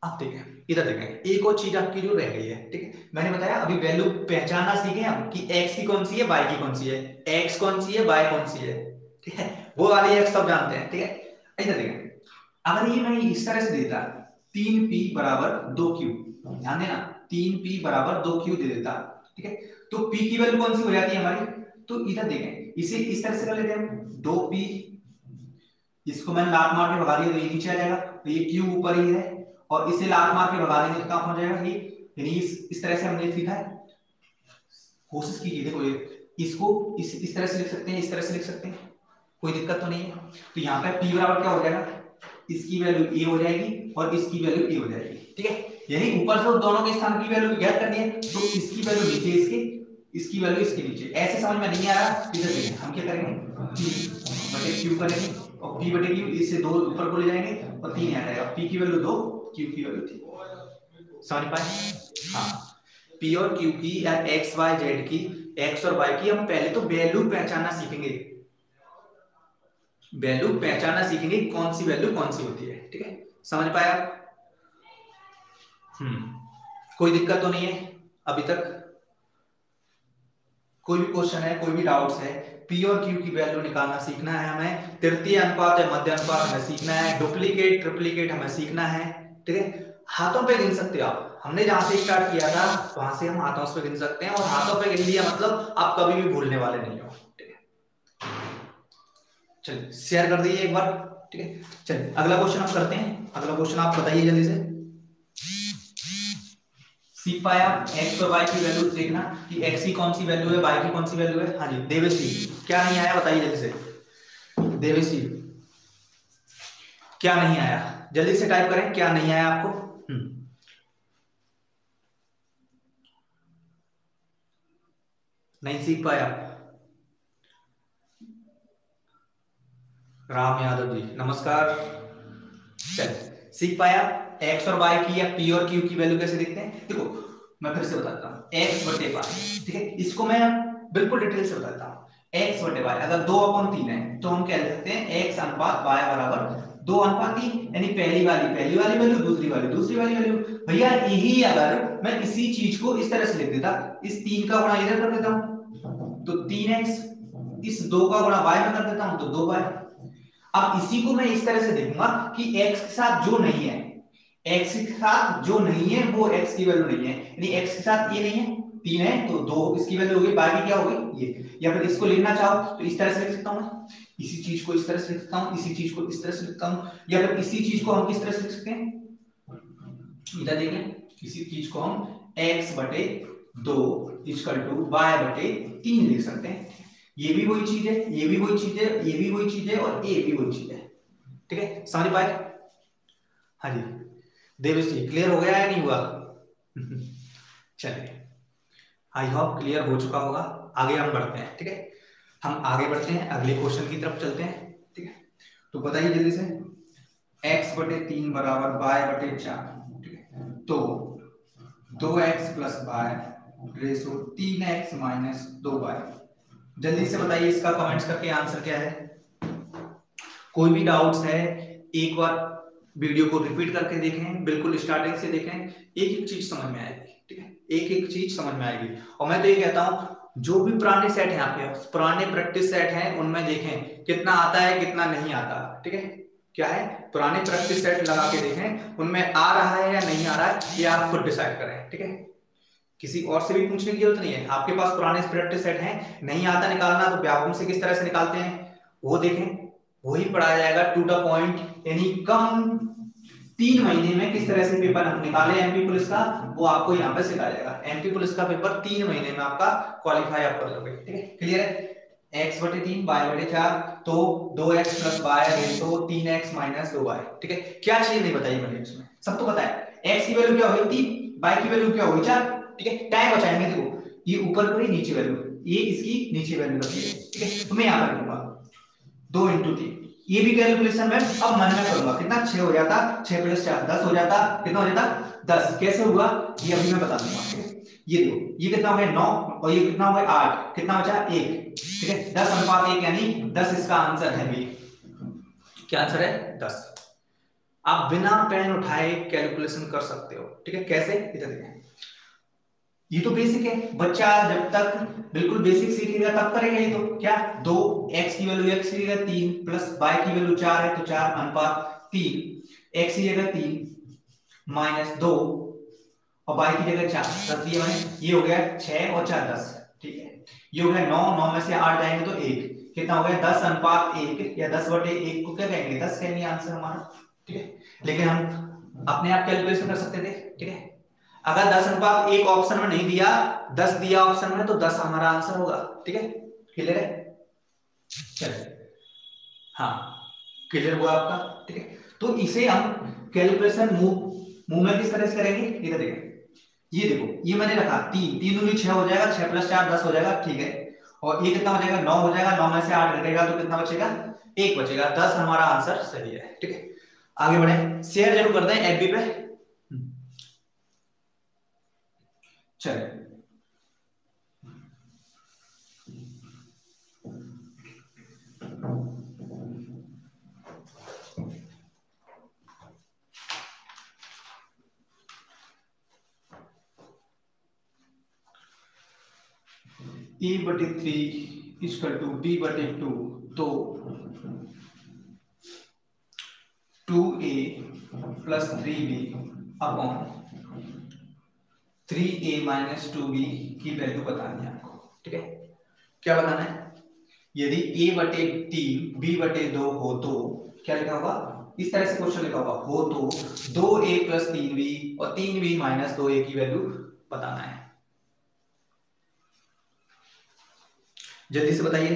अब देखें इधर देखें, एक और चीज आपकी जो रह गई है, ठीक है। मैंने बताया अभी वैल्यू पहचानना सीखे हम कि x की कौन सी है, y की कौन सी है, x कौन सी है, y कौन सी है, ठीक है, वो वाली x सब जानते हैं, ठीक है। इधर देखें, अगर ये मैं इस तरह से देता 3P = 2Q, ध्यान देना 3P = 2Q दे देता, ठीक है, तो P की वैल्यू कौन सी हो जाती है हमारी, तो इधर देखें इसे इस तरह से कर लेते हैं 2P, इसको मैंने लात मार के भगा दिया तो ये नीचे आ जाएगा, तो ये Q ऊपर ही है, और इसे लात मार के भगा देंगे तो कहां पहुंच जाएगा ये, यानी इस तरह से हमने सीखा है। कोशिश कीजिए, देखो इसको इस तरह से लिख सकते हैं, इस तरह से लिख सकते हैं, कोई दिक्कत तो नहीं है। तो यहाँ पे P बराबर क्या हो जाएगा, इसकी वैल्यू A हो जाएगी और इसकी वैल्यू A हो जाएगी, ठीक है। यानी ऊपर से दोनों के स्थान की वैल्यू ज्ञात करनी है, तो इसकी वैल्यू नीचे इसकी वैल्यू इसके नीचे। ऐसे समझ में नहीं आ रहा, इधर देखिए हम क्या करेंगे, P/Q करेंगे, और p बटे q, इससे 2 ऊपर को ले जाएंगे और 3 यहाँ रहेगा। p की वैल्यू 2, q की वैल्यू 3। समझ पाए? हाँ, p और q की या x y z की, x और y की हम पहले तो वैल्यू पहचानना सीखेंगे, वैल्यू पहचानना सीखेंगे कौन सी वैल्यू कौन सी होती है। ठीक है, समझ पाए आप? कोई दिक्कत तो नहीं है अभी तक? कोई भी क्वेश्चन है, कोई भी डाउट्स है? p और q की वैल्यू निकालना सीखना है हमें, तृतीय अनुपात या मध्य अनुपात हमें सीखना है, डुप्लीकेट ट्रिप्लीकेट हमें सीखना है। ठीक है, हाथों पे गिन सकते हो आप, हमने जहां से स्टार्ट किया था वहां से हम हाथों पे गिन सकते हैं, और हाथों पे गिन लिया मतलब आप कभी भी भूलने वाले नहीं हो। ठीक है, चलिए शेयर कर दीजिए एक बार। ठीक है, चलिए अगला क्वेश्चन हम करते हैं। अगला क्वेश्चन आप बताइए जल्दी से। सीख पाया? x और y की वैल्यू देखना कि x की कौन सी वैल्यू है, y की कौन सी वैल्यू है। हाँ जी, देवेशी क्या नहीं आया बताइए जल्दी से। देवेशी क्या नहीं आया, जल्दी से टाइप करें, क्या नहीं आया आपको? नहीं सीख पाया? राम यादव जी नमस्कार। चलिए सीख पाया x और y की या p और q की वैल्यू कैसे देखते हैं। देखो मैं फिर से बताता हूँ, x बटे y। ठीक है, इसको मैं बिल्कुल डिटेल से बताता हूँ। x बटे y अगर 2/3 है तो हम कह सकते हैं x अनुपात y बराबर 2/3, यानी पहली वाली वैल्यू, दूसरी वाली वैल्यू। भैया यही अगर मैं इसी चीज को इस तरह से लिख देता, इस 3 का गुणा इधर कर देता हूं तो 3x, इस 2 का गुणा y में कर देता हूं तो 2y। अब इसी को मैं इस तरह से देखूंगा कि x के साथ जो नहीं है, x के साथ जो नहीं है वो x की वैल्यू नहीं है, यानी x के साथ ये नहीं है, 3 है तो 2 इसकी वैल्यू होगी, बाकी क्या होगी ये। या फिर इसको लिखना चाहो तो इस तरह से लिख सकता हूं मैं, इसी चीज को इस तरह से लिख सकता हूं, इसी चीज को इस तरह से लिखता हूं, या फिर इसी चीज को हम किस तरह से लिख सकते हैं, इधर देखें, इसी चीज को हम x बटे 2 इक्वल टू y बटे 3 लिख सकते हैं। ये भी वही चीज है, ये भी वही चीज है, ये भी वही चीज है और ये भी वही चीज है। ठीक है, समझ पाए? हाँ जी, देवेश जी क्लियर हो गया या नहीं हुआ? चलिए आई होप क्लियर हो चुका होगा। आगे हम बढ़ते हैं। ठीक है, हम आगे बढ़ते हैं, अगले क्वेश्चन की तरफ चलते हैं। ठीक है, तो बताइए जल्दी से, x बटे 3 बराबर y बटे 4। ठीक है, तो 2x plus y ratio 3x minus 2y। जल्दी से बताइए इसका कमेंट्स करके आंसर क्या है। कोई भी डाउट्स है एक बार वीडियो को रिपीट करके देखें, बिल्कुल स्टार्टिंग से देखें, एक एक चीज समझ में आएगी। ठीक है, एक एक चीज समझ में आएगी। और मैं तो ये कहता हूं जो भी पुराने सेट हैं आपके, पुराने प्रैक्टिस सेट हैं उनमें देखें कितना आता है कितना नहीं आता। ठीक है, क्या है, पुराने प्रैक्टिस सेट लगा के देखें, उनमें आ रहा है या नहीं आ रहा है ये आप खुद डिसाइड करें। ठीक है, किसी और से भी पूछने की जरूरत नहीं है, आपके पास पुराने प्रैक्टिस सेट हैं, नहीं आता निकालना तो व्यापक से किस तरह से निकालते हैं वो देखें, वही पढ़ाया जाएगा टू द पॉइंट, यानी कम 3 महीने में किस तरह से पेपर हम निकाले एमपी पुलिस का, वो आपको यहाँ पे सिखाया जाएगा। एमपी पुलिस का पेपर 3 महीने में आपका क्वालिफाई आप कर लोगे। ठीक है, क्लियर है? x बटे 3 y बटे 4, तो 2x plus y ratio 3x minus 2y। ठीक है, क्या चीज नहीं बताई मैंने इसमें, सब तो पता है। x की वैल्यू क्या होगी 3, y की वैल्यू क्या होगी 4। ठीक है, टाइम बचाएंगे। देखो ये ऊपर करी नीचे वैल्यू, ये इसकी नीचे वैल्यू रखी है। ठीक है, तो मैं यहाँ पर लिखूंगा 2 × 3, ये भी कैलकुलेशन में अब मन में करूंगा, कितना 6 हो जाता, 6 + 4 10 हो जाता, कितना हो जाता 10। कैसे हुआ ये अभी मैं बता दूंगा। ठीक है, ये देखो ये कितना हो गया 9 और ये कितना हो गया 8, कितना बचा 1। ठीक है, 10/1 यानी 10 इसका आंसर है भी। क्या आंसर है 10। आप बिना पेन उठाए कैलकुलेशन कर सकते हो। ठीक है, कैसे, इधर देखें, ये तो बेसिक है, बच्चा जब तक बिल्कुल बेसिक सीखेगा तब करेगा। ये तो क्या 2x की वैल्यू x की जगह 3 प्लस y की वैल्यू 4 है तो 4/3, x की जगह 3 माइनस 2 और y की जगह 4 रख दिया मैंने। ये हो गया 6 और 4 10। ठीक है, ये हो गया 9 में से 8 जाएंगे तो 1, कितना हो गया 10/1 या 10/1 को क्या कहेंगे 10 कहेंगे आंसर हमारा। ठीक है, लेकिन हम अपने आप कैलकुलेशन कर सकते थे। ठीक है, अगर 10/1 ऑप्शन में नहीं दिया, 10 दिया ऑप्शन में तो 10 हमारा आंसर होगा। ठीक है, क्लियर है? चलिए हाँ, क्लियर हुआ आपका। ठीक है, तो इसे हम कैलकुलेशन मुंह में किस तरह से करेंगे, इधर देखें, ये देखो ये मैंने रखा 3 दूनी 6 हो जाएगा, 6 + 4 10 हो जाएगा। ठीक है, और ये कितना हो जाएगा 9 हो जाएगा, 9 में से 8 घटेगा तो कितना बचेगा 1 बचेगा, 10 हमारा आंसर सही है। ठीक है, आगे बढ़े, शेयर जरूर कर दें एफबी पे। चलिए E/3 इक्वल टू B/2, तो 2A plus 3B upon 3A minus 2B की वैल्यू बतानी है आपको। ठीक है, क्या बताना है? यदि A/3 B/2 हो तो क्या लिखा होगा? इस तरह से क्वेश्चन लिखा होगा, हो तो 2A प्लस 3B और 3B माइनस 2A की वैल्यू बताना है। जल्दी से बताइए।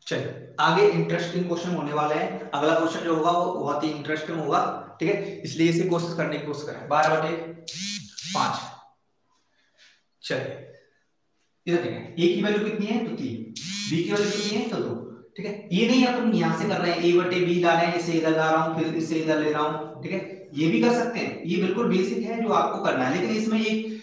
चलिए आगे इंटरेस्टिंग क्वेश्चन होने वाले हैं। अगला क्वेश्चन जो होगा वो बहुत ही इंटरेस्टिंग होगा। ठीक है, इसलिए इसे कोशिश करने की कोशिश करें। 12/5। चलिए इधर देखें, A की वैल्यू कितनी है तो 3, B की वैल्यू कितनी है तो 2। ठीक है, ये नहीं अपन यहां से कर रहे हैं A/B डाले हैं, इसे इधर ला रहा हूं फिर इसे इधर ले रहा हूं। ठीक है, ये भी कर सकते हैं, ये बिल्कुल बेसिक है जो आपको करना है, लेकिन इसमें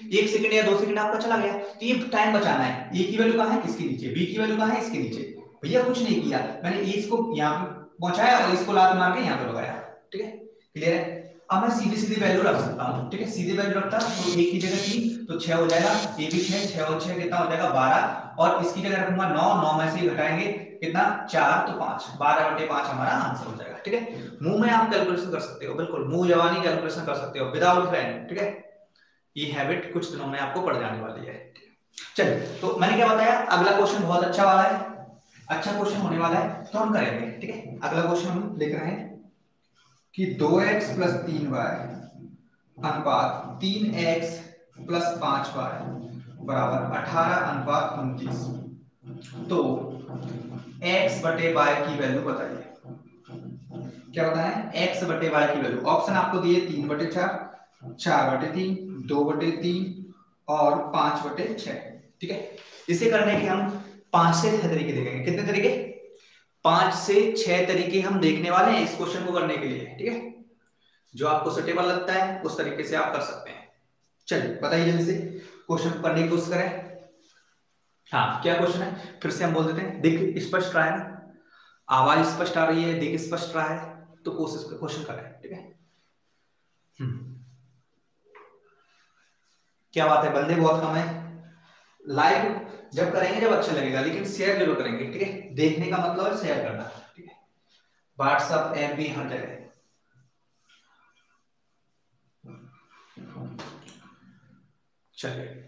एक सेकंड या 2 सेकंड आपका चला गया तो ये टाइम बचाना है। A की वैल्यू कहां है? इसके नीचे। B की वैल्यू कहां है? इसके नीचे। भैया कुछ नहीं किया मैंने, इसको यहाँ पे पहुंचाया और इसको लात मार के यहाँ पे लगाया। ठीक है, क्लियर है? अब मैं सीधी सीधी वैल्यू रख सकता हूँ। ठीक है, सीधी वैल्यू रखता तो A की जगह 3 तो 6 हो जाएगा, A भी 6, 6 और 6 कितना हो जाएगा 12, और इसकी जगह रखूंगा 9, 9 में से घटाएंगे कितना 4 तो 5, 12/5 हमारा आंसर हो जाएगा। ठीक है, मुंह में आप कैलकुलेशन कर सकते हो, बिल्कुल मुंह जवानी कैलकुलेशन कर सकते हो विदाउट पेन। ठीक है, ये हैबिट कुछ दिनों में आपको पड़ जाने वाली है। चलिए तो मैंने क्या बताया, अगला क्वेश्चन बहुत अच्छा वाला है, अच्छा क्वेश्चन होने वाला है तो हम करेंगे। ठीक है, अगला क्वेश्चन हम लिख रहे हैं कि 2x प्लस 3y अनुपात 3x प्लस 5y बराबर 18:29, तो x बटे y की वैल्यू बताइए। क्या बताना है? x बटे y की वैल्यू। ऑप्शन आपको दिए 3/4, 4/3, 2/3 और 5/6। ठीक है, इसे करने के हम 5 से 6 तरीके देखेंगे। कितने तरीके? 5 से 6 तरीके हम देखने वाले हैं इस क्वेश्चन को करने के लिए। ठीक है, जो आपको सुटेबल लगता है उस तरीके से आप कर सकते हैं। चलिए बताइए जल्दी से, क्वेश्चन करने की कोशिश करें। हाँ, क्या क्वेश्चन है फिर से हम बोल देते हैं। दिख स्पष्ट रहा है ना, आवाज स्पष्ट आ रही है, दिख स्पष्ट रहा है, तो कोशिश क्वेश्चन करें। ठीक है, क्या बात है, बंदे बहुत कम है। लाइक जब करेंगे जब अच्छा लगेगा, लेकिन शेयर जरूर करेंगे। ठीक है, देखने का मतलब है शेयर करना। ठीक है, व्हाट्सएप ऐप भी हर जगह। चलिए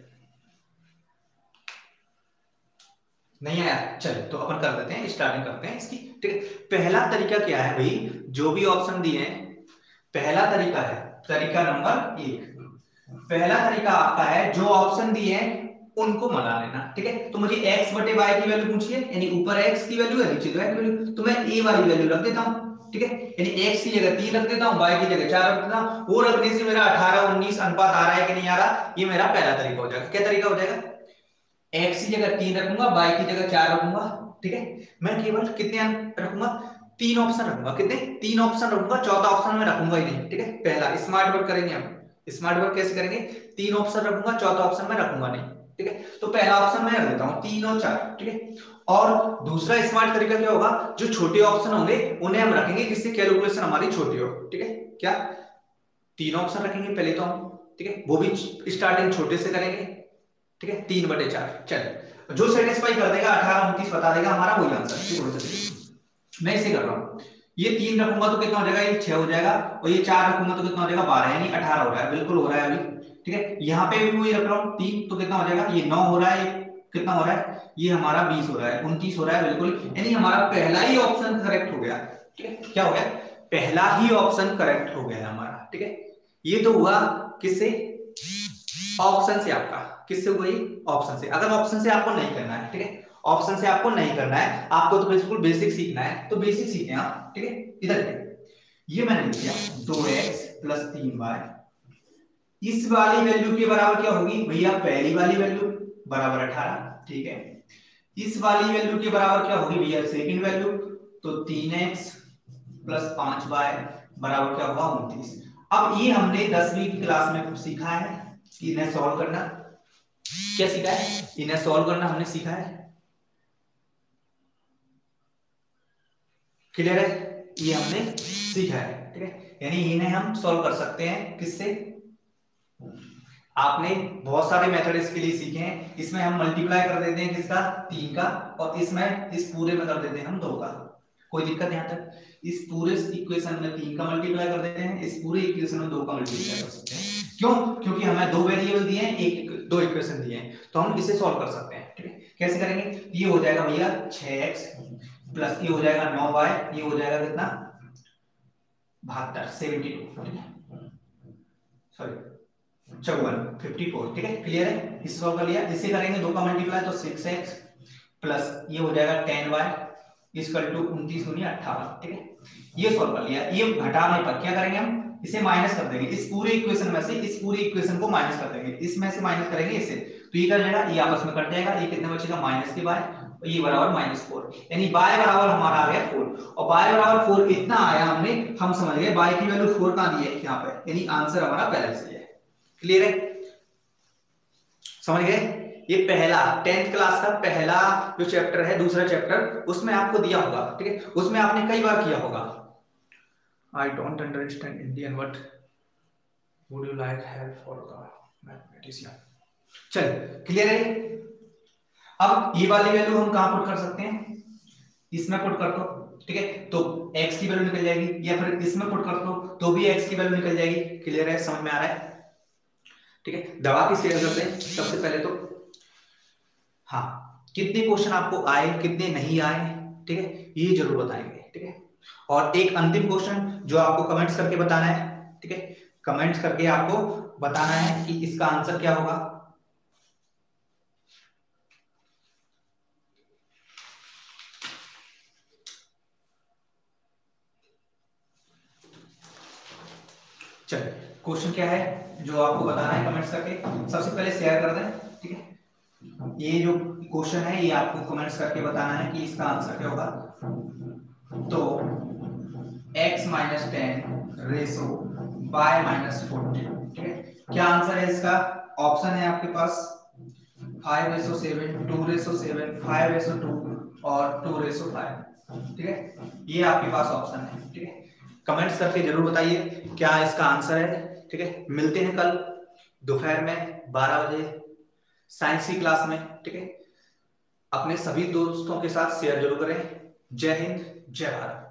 नहीं आया, चलिए तो अपन कर देते हैं, स्टार्टिंग करते हैं इसकी। ठीक है, पहला तरीका क्या है भाई, जो भी ऑप्शन दिए हैं, पहला तरीका है तरीका नंबर 1। पहला तरीका आपका है जो ऑप्शन दिए हैं उनको बना लेना। ठीक है, तो मुझे x बटे y की वैल्यू पूछिए, यानी ऊपर x की वैल्यू है नीचे y की वैल्यू, तो मैं a वाली वैल्यू रख देता हूं। ठीक है, यानी x की जगह 3 रख देता हूं, y की जगह 4 रख देता हूं। वो रखने से मेरा 18-19 अनुपात आ रहा है कि नहीं आ रहा, ये मेरा पहला तरीका हो जाएगा। क्या तरीका हो जाएगा? x की जगह 3 रखूंगा, y की जगह 4 रखूंगा। ठीक है, मैं केवल कितने रखूंगा? 3 ऑप्शन रखूंगा। कितने? 3 ऑप्शन रखूंगा, चौथा ऑप्शन में रखूंगा ही नहीं। ठीक है, पहला स्मार्ट वर्क करेंगे हम। स्मार्ट वर्क कैसे करेंगे? 3 ऑप्शन रखूंगा, चौथा ऑप्शन में रखूंगा नहीं। ठीक है, तो पहला ऑप्शन मैं रख देता हूं 3 और 4। ठीक है, और दूसरा स्मार्ट तरीका क्या होगा, जो छोटे ऑप्शन होंगे उन्हें हम रखेंगे जिससे कैलकुलेशन हमारी छोटी हो। ठीक है, क्या 3 ऑप्शन रखेंगे पहले तो हम। ठीक है, वो भी स्टार्टिंग छोटे से करेंगे। ठीक है, 3/4। चलिए, जो सेटिस्फाई कर देगा 18-29 बता देगा हमारा वही आंसर। मैं इसे कर रहा हूं, ये 3 रखूंगा तो कितना हो जाएगा, ये 6 हो जाएगा, और ये 4 रखूंगा तो कितना हो जाएगा 12, यानी 18 हो रहा है, बिल्कुल हो रहा है अभी। ठीक है, यहाँ पे भी वही रख रहा हूँ 3, तो कितना हो जाएगा, ये 9 हो रहा है, कितना हो रहा है, ये हमारा 20 हो रहा है, 29 हो रहा है बिल्कुल, यानी हमारा पहला ही ऑप्शन करेक्ट हो गया। ठीक है, क्या हो गया? पहला ही ऑप्शन करेक्ट हो गया हमारा। ठीक है, ये तो हुआ किससे? ऑप्शन से। आपका किससे हुआ? ऑप्शन से। अगर ऑप्शन से आपको नहीं करना है, ठीक है, ऑप्शन से आपको नहीं करना है, आपको तो बिल्कुल बेसिक सीखना है, तो बेसिक सीखें आप। ठीक है, इधर ये मैंने लिख दिया 2x प्लस 3y, इस वाली वैल्यू के बराबर क्या होगी भैया? पहली वाली वैल्यू बराबर 18। ठीक है। इस वाली वैल्यू के बराबर क्या होगी भैया, सेकंड वैल्यू, तो 3x प्लस 5y बराबर क्या होगा 29। अब ये हमने 10वीं की क्लास में सीखा है कि इन्हें सॉल्व करना। क्या सीखा है, इन्हें सॉल्व करना हमने सीखा है, क्लियर है, ये हमने सीखा है, ठीक है। यानी इन्हें हम सॉल्व कर सकते हैं किससे, आपने बहुत सारे मेथड इसके लिए सीखे हैं। इसमें हम मल्टीप्लाई कर देते हैं किसका, 3 का, और इसमें इस पूरे में कर देते हैं हम 2 का। कोई दिक्कत यहां तक, इस पूरे इक्वेशन में 3 का मल्टीप्लाई कर देते हैं, इस पूरे इक्वेशन में 2 का मल्टीप्लाई कर सकते हैं। क्यों, क्योंकि हमें 2 वेरिएबल दिए हैं, दो इक्वेशन दिए हैं, तो हम इसे सॉल्व कर सकते हैं, ठीक है। कैसे करेंगे, ये हो जाएगा भैया 6x प्लस ये हो जाएगा 9y, ये हो जाएगा कितना 72, 72, सॉरी 54, ठीक है, क्लियर है। इसे सॉल्व कर लिया, इससे करेंगे 2 का मल्टीप्लाई तो 6x प्लस ये हो जाएगा 10y इक्वल टू 29 गुनी 18, ठीक है। ये सॉल्व कर लिया। ये घटाने पर क्या करेंगे, हम इसे माइनस कर देंगे, इस पूरे इक्वेशन में से इस पूरी इक्वेशन को माइनस कर देंगे, इसमें से माइनस करेंगे इसे, तो ये कर जाएगा, ये आपस में कट जाएगा, ये कितना बचेगा माइनस के बाय, और ये बराबर -4, यानी y बराबर हमारा आ गया 4, और y बराबर 4 इतना आया हमने, हम समझ गए y की वैल्यू 4 कहां दी है यहाँ पे, यानी आंसर हमारा पहले से है। क्लियर है, समझ गए। ये पहला 10th क्लास का पहला जो चैप्टर है, दूसरा चैप्टर, उसमें आपको दिया होगा, ठीक है, उसमें आपने कई बार किया होगा। I don't understand Indian, what would you like help for the mathematician. चल क्लियर है। अब ये वाली वैल्यू हम कहां पुट कर सकते हैं, इसमें पुट कर दो, ठीक है, तो x की वैल्यू निकल जाएगी, या फिर इसमें पुट कर दो तो भी x की वैल्यू निकल जाएगी। क्लियर है, समझ में आ रहा है, ठीक है। दवा की शेयर करते हैं सबसे पहले तो, हाँ कितने क्वेश्चन आपको आए कितने नहीं आए, ठीक है, ये जरूर बताएंगे, ठीक है। और एक अंतिम क्वेश्चन जो आपको कमेंट्स करके बताना है, ठीक है, कमेंट्स करके आपको बताना है कि इसका आंसर क्या होगा। चलिए क्वेश्चन क्या है जो आपको बताना है कमेंट्स करके, सबसे पहले शेयर कर दें, ठीक है। ये जो क्वेश्चन है ये आपको कमेंट्स करके बताना है कि इसका आंसर क्या होगा। तो x minus 10 ratio y minus 40, ठीक है, क्या आंसर है इसका। ऑप्शन है आपके पास 5:7, 2:7, 5:2 और 2:5, ठीक है, ये आपके पास ऑप्शन है, ठीक है। कमेंट्स करके जरूर बताइए क्या इसका आंसर है, ठीक है। मिलते हैं कल दोपहर में 12 बजे साइंस की क्लास में, ठीक है। अपने सभी दोस्तों के साथ शेयर जरूर करें। जय हिंद, जय भारत।